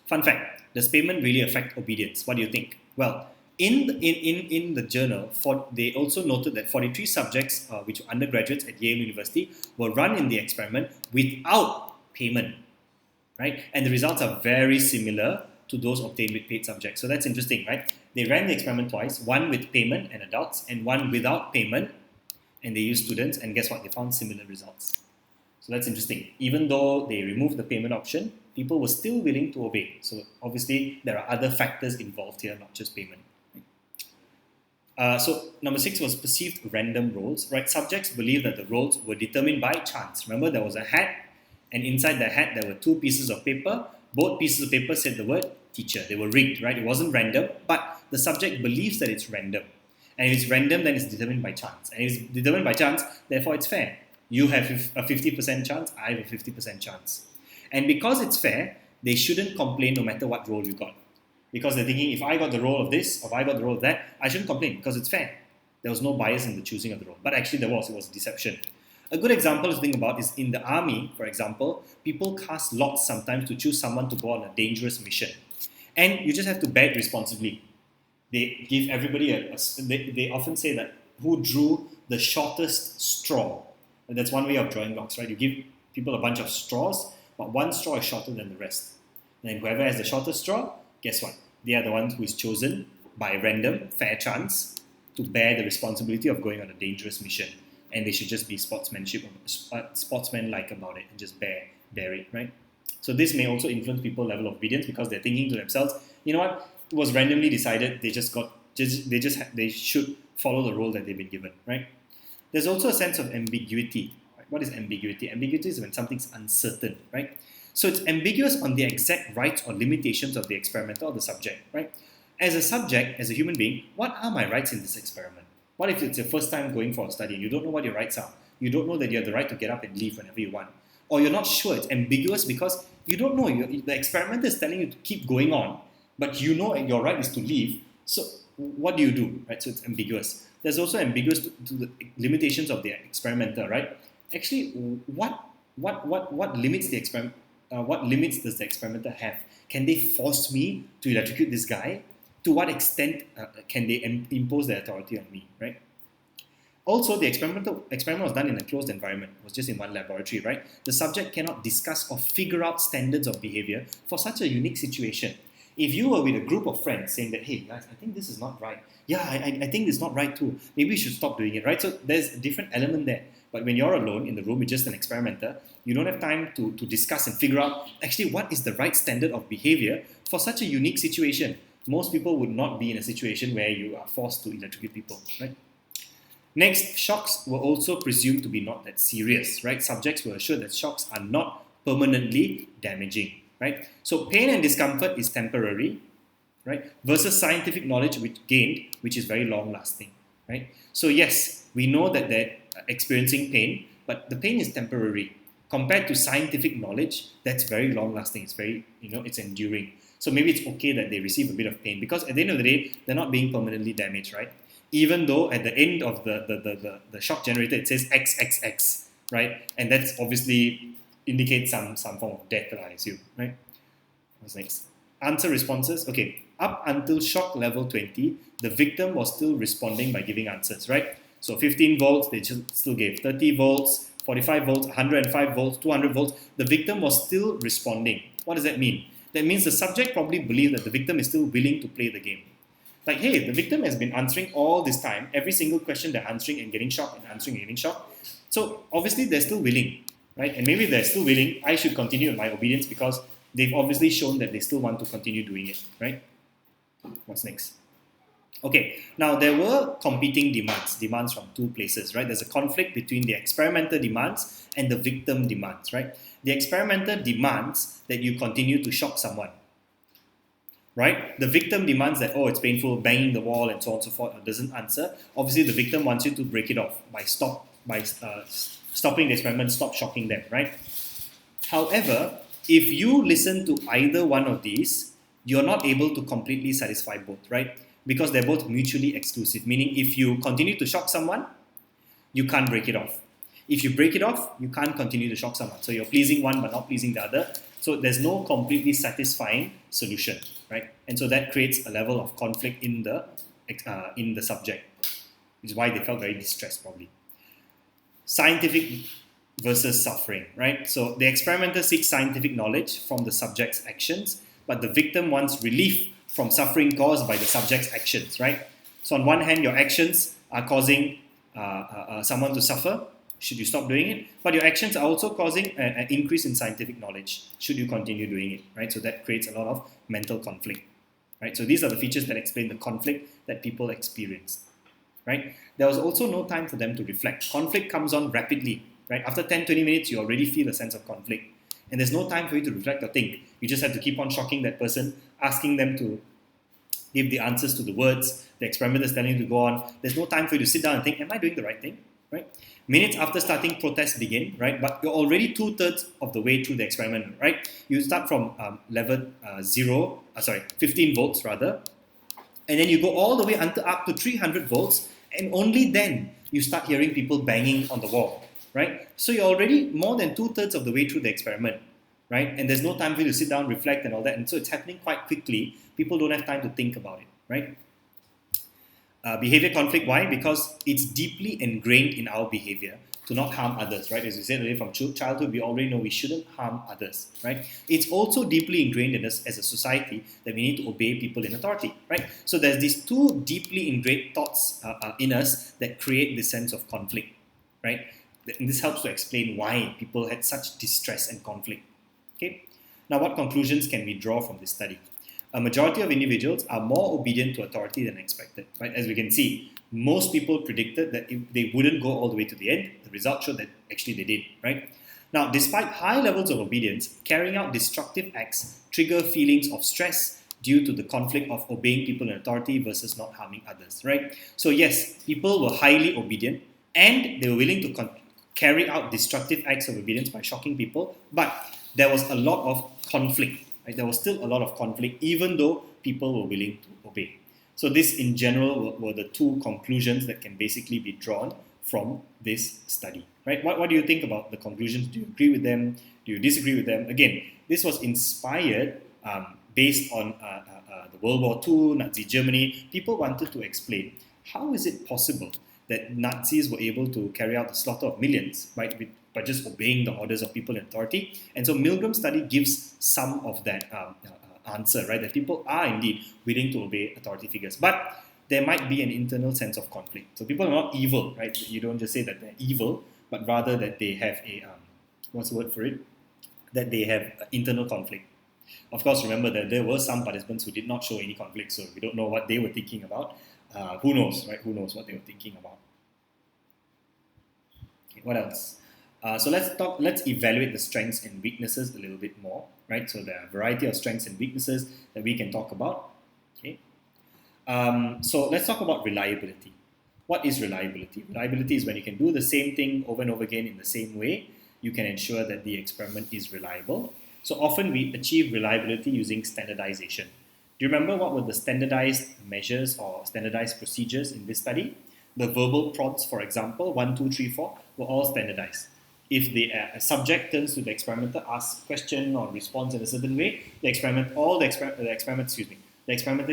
Fun fact, does payment really affect obedience? What do you think? Well, in the journal, they also noted that 43 subjects, which were undergraduates at Yale University, were run in the experiment without payment, right? And the results are very similar to those obtained with paid subjects. So that's interesting, right? They ran the experiment twice, one with payment and adults, and one without payment, and they used students, and guess what? They found similar results. So that's interesting. Even though they removed the payment option, people were still willing to obey. So obviously, there are other factors involved here, not just payment. So number 6 was perceived random roles, right? Subjects believed that the roles were determined by chance. Remember, there was a hat, and inside the hat, there were 2 pieces of paper. Both pieces of paper said the word teacher. They were rigged, right? It wasn't random, but the subject believes that it's random. And if it's random, then it's determined by chance. And if it's determined by chance, therefore it's fair. You have a 50% chance, I have a 50% chance. And because it's fair, they shouldn't complain no matter what role you got. Because they're thinking, if I got the role of this, or if I got the role of that, I shouldn't complain because it's fair. There was no bias in the choosing of the role. But actually it was deception. A good example to think about is in the army, for example, people cast lots sometimes to choose someone to go on a dangerous mission. And you just have to bear it responsibly. They give everybody they often say that who drew the shortest straw. And that's one way of drawing lots, right? You give people a bunch of straws, but one straw is shorter than the rest. And whoever has the shortest straw, guess what? They are the one who is chosen by random, fair chance, to bear the responsibility of going on a dangerous mission. And they should just be sportsmanlike about it and just bear it, right? So this may also influence people's level of obedience because they're thinking to themselves, you know what? It was randomly decided. They should follow the role that they've been given, right? There's also a sense of ambiguity. Right? What is ambiguity? Ambiguity is when something's uncertain, right? So it's ambiguous on the exact rights or limitations of the experimenter or the subject, right? As a subject, as a human being, what are my rights in this experiment? What if it's your first time going for a study and you don't know what your rights are? You don't know that you have the right to get up and leave whenever you want. Or you're not sure. It's ambiguous because you don't know. The experimenter is telling you to keep going on, but you know your right is to leave. So what do you do? Right? So it's ambiguous. There's also ambiguous to the limitations of the experimenter, right? Actually, what limits the experiment? What limits does the experimenter have? Can they force me to electrocute this guy? To what extent can they impose their authority on me, right? Also, the experiment was done in a closed environment. It was just in one laboratory, right? The subject cannot discuss or figure out standards of behavior for such a unique situation. If you were with a group of friends saying that, hey guys, I think this is not right. Yeah, I think it's not right too. Maybe we should stop doing it, right? So there's a different element there. But when you're alone in the room with just an experimenter, you don't have time to discuss and figure out actually what is the right standard of behavior for such a unique situation. Most people would not be in a situation where you are forced to electrocute people, right? Next, shocks were also presumed to be not that serious, right? Subjects were assured that shocks are not permanently damaging, right? So pain and discomfort is temporary, right? Versus scientific knowledge which is very long-lasting, right? So yes, we know that they're experiencing pain, but the pain is temporary. Compared to scientific knowledge, that's very long-lasting. It's very, it's enduring. So maybe it's okay that they receive a bit of pain because at the end of the day, they're not being permanently damaged, right? Even though at the end of the shock generator, it says XXX, right? And that's obviously indicates some form of death, I assume, right? What's next? Answer responses. Okay, up until shock level 20, the victim was still responding by giving answers, right? So 15 volts, they still gave 30 volts, 45 volts, 105 volts, 200 volts. The victim was still responding. What does that mean? That means the subject probably believed that the victim is still willing to play the game. Like, hey, the victim has been answering all this time, every single question they're answering and getting shocked and answering and getting shocked. So obviously they're still willing, right? And maybe they're still willing, I should continue with my obedience because they've obviously shown that they still want to continue doing it, right? What's next? Okay, now there were competing demands from two places, right? There's a conflict between the experimenter demands and the victim demands, right? The experimenter demands that you continue to shock someone, right? The victim demands that, it's painful, banging the wall and so on and so forth, or doesn't answer. Obviously, the victim wants you to break it off by stopping the experiment, stop shocking them, right? However, if you listen to either one of these, you're not able to completely satisfy both, right? Because they're both mutually exclusive, meaning if you continue to shock someone, you can't break it off. If you break it off, you can't continue to shock someone. So you're pleasing one but not pleasing the other. So there's no completely satisfying solution, right? And so that creates a level of conflict in the subject, which is why they felt very distressed probably. Scientific versus suffering, right? So the experimenter seeks scientific knowledge from the subject's actions, but the victim wants relief from suffering caused by the subject's actions, right? So on one hand, your actions are causing someone to suffer. Should you stop doing it? But your actions are also causing an increase in scientific knowledge. Should you continue doing it, right? So that creates a lot of mental conflict, right? So these are the features that explain the conflict that people experienced, right? There was also no time for them to reflect. Conflict comes on rapidly, right? After 10, 20 minutes, you already feel a sense of conflict. And there's no time for you to reflect or think. You just have to keep on shocking that person, asking them to give the answers to the words. The experimenter is telling you to go on. There's no time for you to sit down and think, am I doing the right thing? Right? Minutes after starting, protests begin, right? But you're already 2/3 of the way through the experiment, right? You start from level 15 volts rather, and then you go all the way until up to 300 volts, and only then you start hearing people banging on the wall, right? So you're already more than 2/3 of the way through the experiment, right? And there's no time for you to sit down, reflect, and all that, and so it's happening quite quickly. People don't have time to think about it, right? Behavior conflict, why? Because it's deeply ingrained in our behavior to not harm others, right? As we said earlier, from childhood, we already know we shouldn't harm others, right? It's also deeply ingrained in us as a society that we need to obey people in authority, right? So there's these two deeply ingrained thoughts in us that create this sense of conflict, right? And this helps to explain why people had such distress and conflict, okay? Now, what conclusions can we draw from this study? A majority of individuals are more obedient to authority than expected, right? As we can see, most people predicted that if they wouldn't go all the way to the end. The result showed that actually they did, right? Now, despite high levels of obedience, carrying out destructive acts trigger feelings of stress due to the conflict of obeying people in authority versus not harming others, right? So yes, people were highly obedient and they were willing to carry out destructive acts of obedience by shocking people, but there was a lot of conflict. Right? There was still a lot of conflict, even though people were willing to obey. So this, in general, were the two conclusions that can basically be drawn from this study. Right? What do you think about the conclusions? Do you agree with them? Do you disagree with them? Again, this was inspired based on the World War II, Nazi Germany. People wanted to explain how is it possible that Nazis were able to carry out the slaughter of millions, right, by just obeying the orders of people in authority. And so Milgram Study gives some of that answer, right, that people are indeed willing to obey authority figures. But there might be an internal sense of conflict. So people are not evil, right? You don't just say that they're evil, but rather that they have a, what's the word for it? That they have internal conflict. Of course, remember that there were some participants who did not show any conflict, so we don't know what they were thinking about. Who knows, right? Who knows what they were thinking about? Okay, what else? So let's evaluate the strengths and weaknesses a little bit more, right? So there are a variety of strengths and weaknesses that we can talk about. Okay. So let's talk about reliability. What is reliability? Reliability is when you can do the same thing over and over again in the same way. You can ensure that the experiment is reliable. So often we achieve reliability using standardization. Do you remember what were the standardized measures or standardized procedures in this study? The verbal prompts, for example, 1, 2, 3, 4, were all standardized. If a subject turns to the experimenter, asks a question or responds in a certain way, the experimenter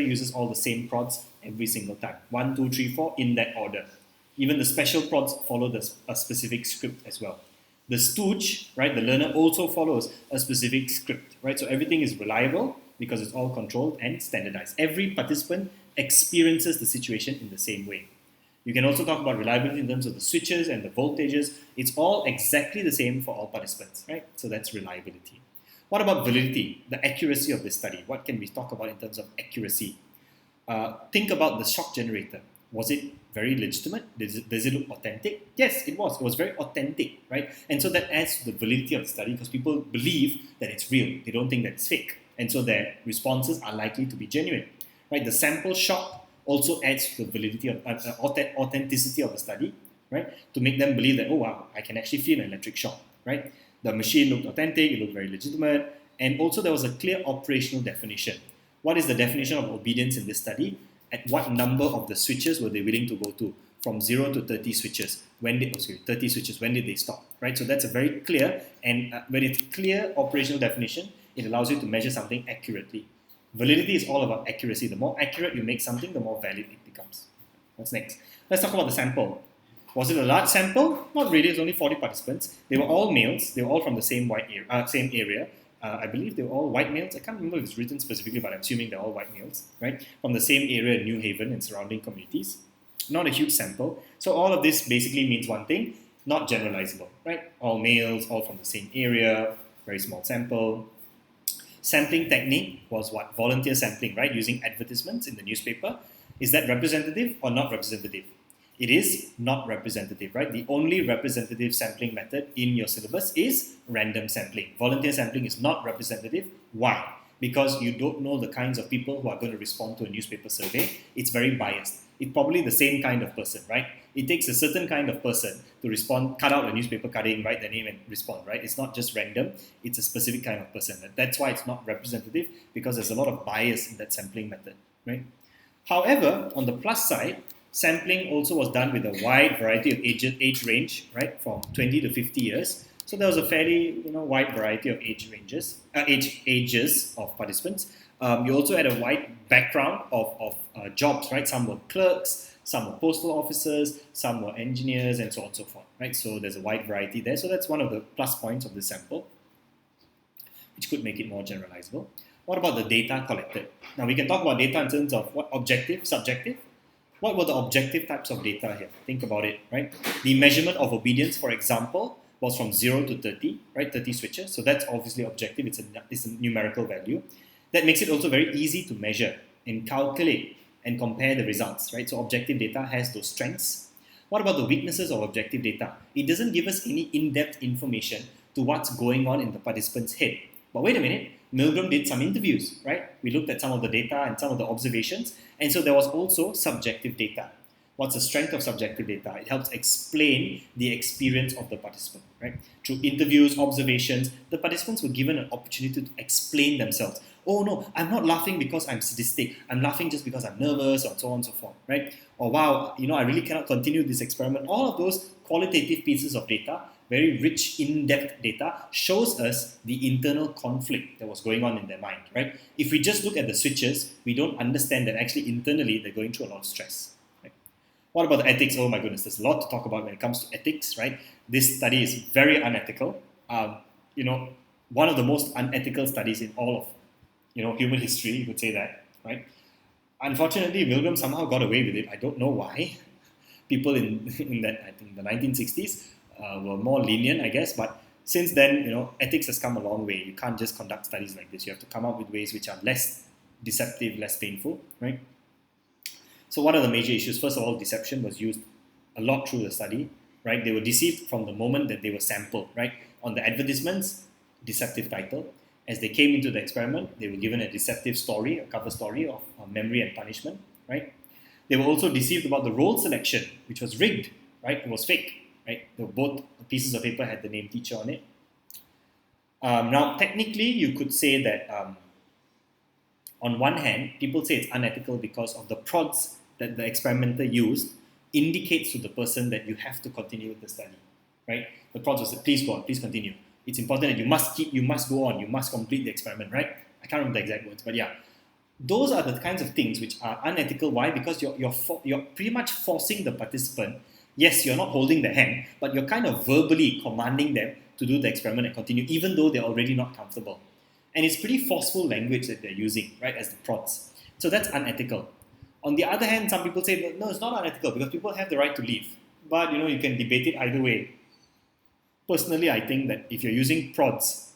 uses all the same prods every single time. 1, 2, 3, 4 in that order. Even the special prods follow a specific script as well. The stooge, right, the learner also follows a specific script, right? So everything is reliable because it's all controlled and standardized. Every participant experiences the situation in the same way. You can also talk about reliability in terms of the switches and the voltages. It's all exactly the same for all participants, right? So that's reliability. What about validity, the accuracy of this study? What can we talk about in terms of accuracy? Think about the shock generator. Was it very legitimate? Does it look authentic? Yes, it was. It was very authentic, right? And so that adds to the validity of the study because people believe that it's real. They don't think that it's fake. And so their responses are likely to be genuine, right? The sample shock also adds to the validity of authenticity of the study, right? To make them believe that, oh wow, I can actually feel an electric shock, right? The machine looked authentic, it looked very legitimate, and also there was a clear operational definition. What is the definition of obedience in this study? At what number of the switches were they willing to go to? From 0 to 30 switches. 30 switches, when did they stop? Right? So that's a very clear, and when it's clear operational definition, it allows you to measure something accurately. Validity is all about accuracy. The more accurate you make something, the more valid it becomes. What's next? Let's talk about the sample. Was it a large sample? Not really. It's only 40 participants. They were all males. They were all from the same area. I believe they were all white males. I can't remember if it's written specifically, but I'm assuming they're all white males, right? From the same area in New Haven and surrounding communities. Not a huge sample. So all of this basically means one thing, not generalizable, right? All males, all from the same area, very small sample. Sampling technique was what? Volunteer sampling, right? Using advertisements in the newspaper. Is that representative or not representative? It is not representative, right? The only representative sampling method in your syllabus is random sampling. Volunteer sampling is not representative. Why? because you don't know the kinds of people who are going to respond to a newspaper survey. It's very biased. It's probably the same kind of person, right? It takes a certain kind of person to respond, cut out a newspaper cutting, write their name and respond, right? It's not just random, it's a specific kind of person. That's why it's not representative, because there's a lot of bias in that sampling method, right? However, on the plus side, sampling also was done with a wide variety of age range, right, from 20 to 50 years. So there was a fairly wide variety of ages of participants. You also had a wide background of jobs, right? Some were clerks, some were postal officers, some were engineers, and so on and so forth, right? So there's a wide variety there. So that's one of the plus points of the sample, which could make it more generalizable. What about the data collected? Now we can talk about data in terms of what objective, subjective. What were the objective types of data here? Think about it, right? The measurement of obedience, for example, was from 0 to 30, right? 30 switches. So that's obviously objective. It's a numerical value. That makes it also very easy to measure and calculate and compare the results, right? So objective data has those strengths. What about the weaknesses of objective data? It doesn't give us any in-depth information to what's going on in the participant's head. But wait a minute, Milgram did some interviews, right? We looked at some of the data and some of the observations, and so there was also subjective data. What's the strength of subjective data? It helps explain the experience of the participant, right? Through interviews, observations, the participants were given an opportunity to explain themselves. Oh no, I'm not laughing because I'm sadistic. I'm laughing just because I'm nervous, or so on and so forth, right? Or wow, I really cannot continue this experiment. All of those qualitative pieces of data, very rich, in-depth data, shows us the internal conflict that was going on in their mind, right? If we just look at the switches, we don't understand that actually internally they're going through a lot of stress. Right? What about the ethics? Oh my goodness, there's a lot to talk about when it comes to ethics, right? This study is very unethical. One of the most unethical studies in all of human history, you could say that, right? Unfortunately, Milgram somehow got away with it. I don't know why. People in that, I think, the 1960s were more lenient, I guess. But since then, ethics has come a long way. You can't just conduct studies like this. You have to come up with ways which are less deceptive, less painful, right? So what are the major issues? First of all, deception was used a lot through the study, right? They were deceived from the moment that they were sampled, right? On the advertisements, deceptive title. As they came into the experiment, they were given a deceptive story, a cover story of memory and punishment, right? They were also deceived about the role selection, which was rigged, right? It was fake, right? Both pieces of paper had the name teacher on it. Now, technically, you could say that on one hand, people say it's unethical because of the prods that the experimenter used indicates to the person that you have to continue with the study, right? The prods will say, please go on, please continue. It's important that you must go on, you must complete the experiment, right? I can't remember the exact words, but yeah. Those are the kinds of things which are unethical. Why? Because you're pretty much forcing the participant. Yes, you're not holding the hand, but you're kind of verbally commanding them to do the experiment and continue, even though they're already not comfortable. And it's pretty forceful language that they're using, right, as the prods. So that's unethical. On the other hand, some people say, no, it's not unethical because people have the right to leave. But, you can debate it either way. Personally, I think that if you're using prods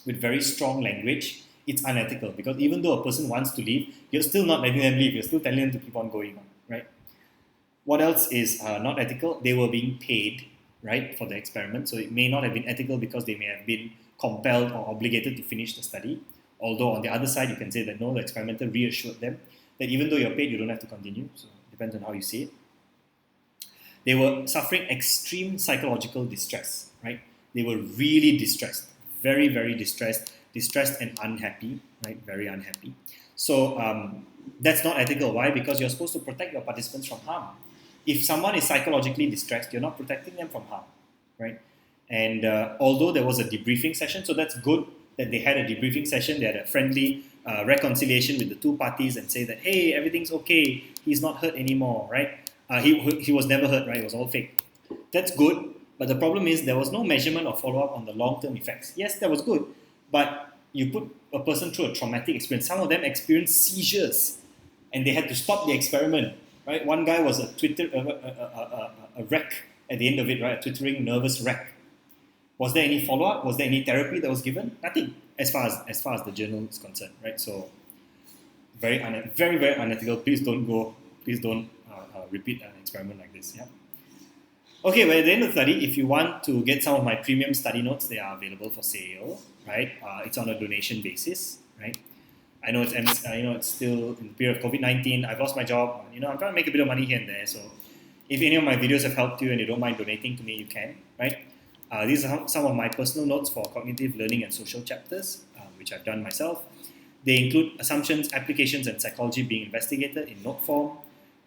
with very strong language, it's unethical because even though a person wants to leave, you're still not letting them leave. You're still telling them to keep on going on, right? What else is not ethical? They were being paid, right, for the experiment. So it may not have been ethical because they may have been compelled or obligated to finish the study. Although on the other side, you can say that no, the experimenter reassured them that even though you're paid, you don't have to continue. So it depends on how you see it. They were suffering extreme psychological distress, right? They were really distressed, very, very distressed and unhappy, right? Very unhappy. So that's not ethical. Why? Because you're supposed to protect your participants from harm. If someone is psychologically distressed, you're not protecting them from harm, right? And although there was a debriefing session, so that's good that they had a debriefing session, they had a friendly reconciliation with the two parties and say that, hey, everything's okay, he's not hurt anymore, right? He was never hurt, right? It was all fake. That's good, but the problem is there was no measurement or follow-up on the long-term effects. Yes, that was good, but you put a person through a traumatic experience. Some of them experienced seizures, and they had to stop the experiment, right? One guy was a wreck at the end of it, right? A twittering, nervous wreck. Was there any follow-up? Was there any therapy that was given? Nothing, as far as the journal is concerned, right? So, very, very unethical. Please don't repeat an experiment like this. Yeah. Okay, well, at the end of the study, if you want to get some of my premium study notes, they are available for sale, right? It's on a donation basis. right? I know it's still in the period of COVID-19. I've lost my job. I'm trying to make a bit of money here and there. So if any of my videos have helped you and you don't mind donating to me, you can, right? These are some of my personal notes for cognitive learning and social chapters, which I've done myself. They include assumptions, applications, and psychology being investigated in note form.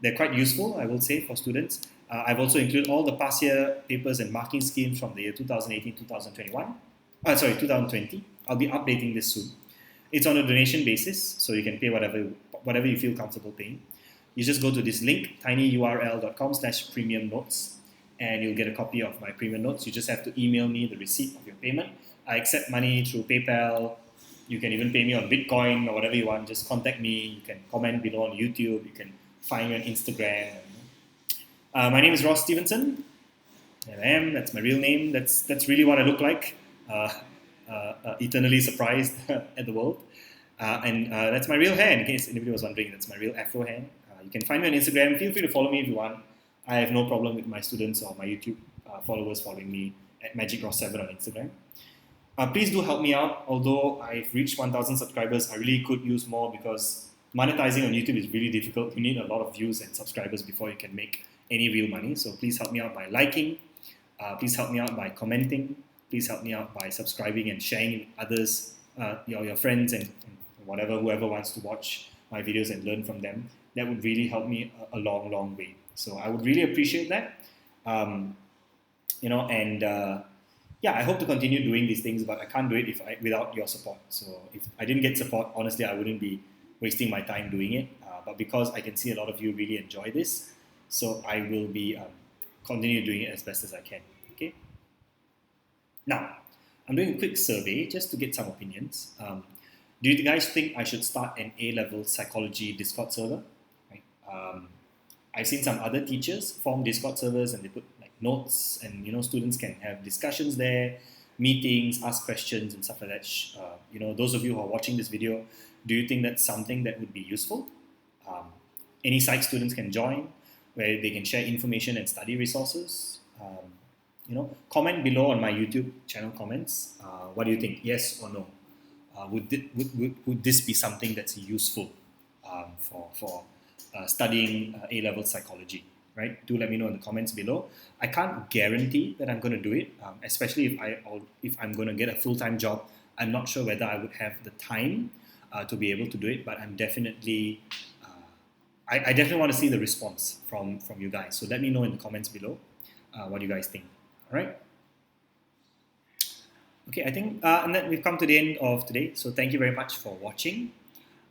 They're quite useful, I will say, for students. I've also included all the past year papers and marking schemes from the year 2018-2021. 2020. I'll be updating this soon. It's on a donation basis, so you can pay whatever you feel comfortable paying. You just go to this link, tinyurl.com/premium notes, and you'll get a copy of my premium notes. You just have to email me the receipt of your payment. I accept money through PayPal. You can even pay me on Bitcoin or whatever you want. Just contact me. You can comment below on YouTube. You can find me on Instagram. My name is Ross Stevenson. There I am. That's my real name. That's really what I look like. Eternally surprised at the world. And that's my real hair, in case anybody was wondering. That's my real afro hair. You can find me on Instagram. Feel free to follow me if you want. I have no problem with my students or my YouTube followers following me at MagicRoss7 on Instagram. Please do help me out. Although I've reached 1,000 subscribers, I really could use more because monetizing on YouTube is really difficult. You need a lot of views and subscribers before you can make any real money. So please help me out by liking. Please help me out by commenting. Please help me out by subscribing and sharing with others, your friends and whoever wants to watch my videos and learn from them. That would really help me a long, long way. So I would really appreciate that. I hope to continue doing these things, but I can't do it without your support. So if I didn't get support, honestly, I wouldn't be wasting my time doing it. But because I can see a lot of you really enjoy this, so I will be continue doing it as best as I can. Okay. Now, I'm doing a quick survey just to get some opinions. Do you guys think I should start an A-level psychology Discord server? Right? I've seen some other teachers form Discord servers and they put like notes and students can have discussions there, meetings, ask questions and stuff like that. Those of you who are watching this video, do you think that's something that would be useful? Any psych students can join where they can share information and study resources. Comment below on my YouTube channel comments. What do you think? Yes or no? Would this be something that's useful for studying A-level psychology? Right? Do let me know in the comments below. I can't guarantee that I'm going to do it, especially if I'm going to get a full-time job. I'm not sure whether I would have the time to be able to do it, but I'm definitely I definitely want to see the response from you guys. So let me know in the comments below what you guys think. All right. Okay, I think and then we've come to the end of today. So thank you very much for watching.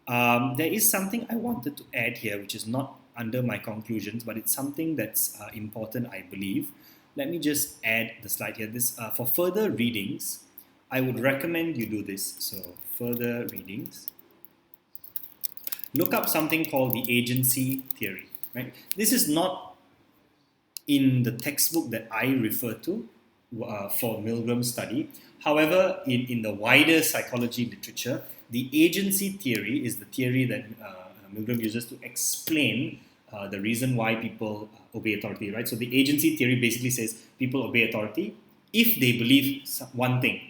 There is something I wanted to add here, which is not under my conclusions, but it's something that's important, I believe. Let me just add the slide here. This for further readings, I would recommend you do this. So further readings. Look up something called the agency theory. Right? This is not in the textbook that I refer to for Milgram Study. However, in the wider psychology literature, the agency theory is the theory that Milgram uses to explain the reason why people obey authority. Right? So the agency theory basically says people obey authority if they believe one thing,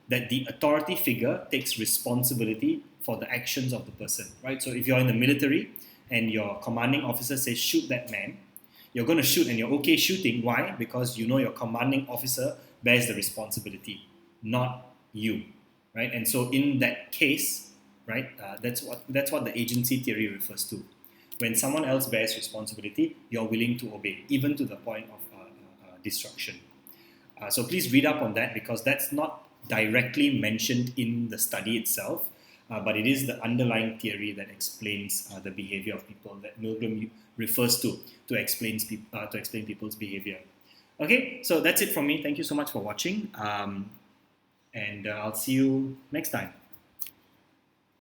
that the authority figure takes responsibility for the actions of the person. Right? So if you're in the military and your commanding officer says shoot that man, you're going to shoot and you're okay shooting. Why? Because you know your commanding officer bears the responsibility, not you, right? And so in that case, right, that's what the agency theory refers to. When someone else bears responsibility, you're willing to obey, even to the point of destruction. So please read up on that because that's not directly mentioned in the study itself, but it is the underlying theory that explains the behavior of people that Milgram refers to explain people's behavior. Okay, so that's it from me. Thank you so much for watching, and I'll see you next time.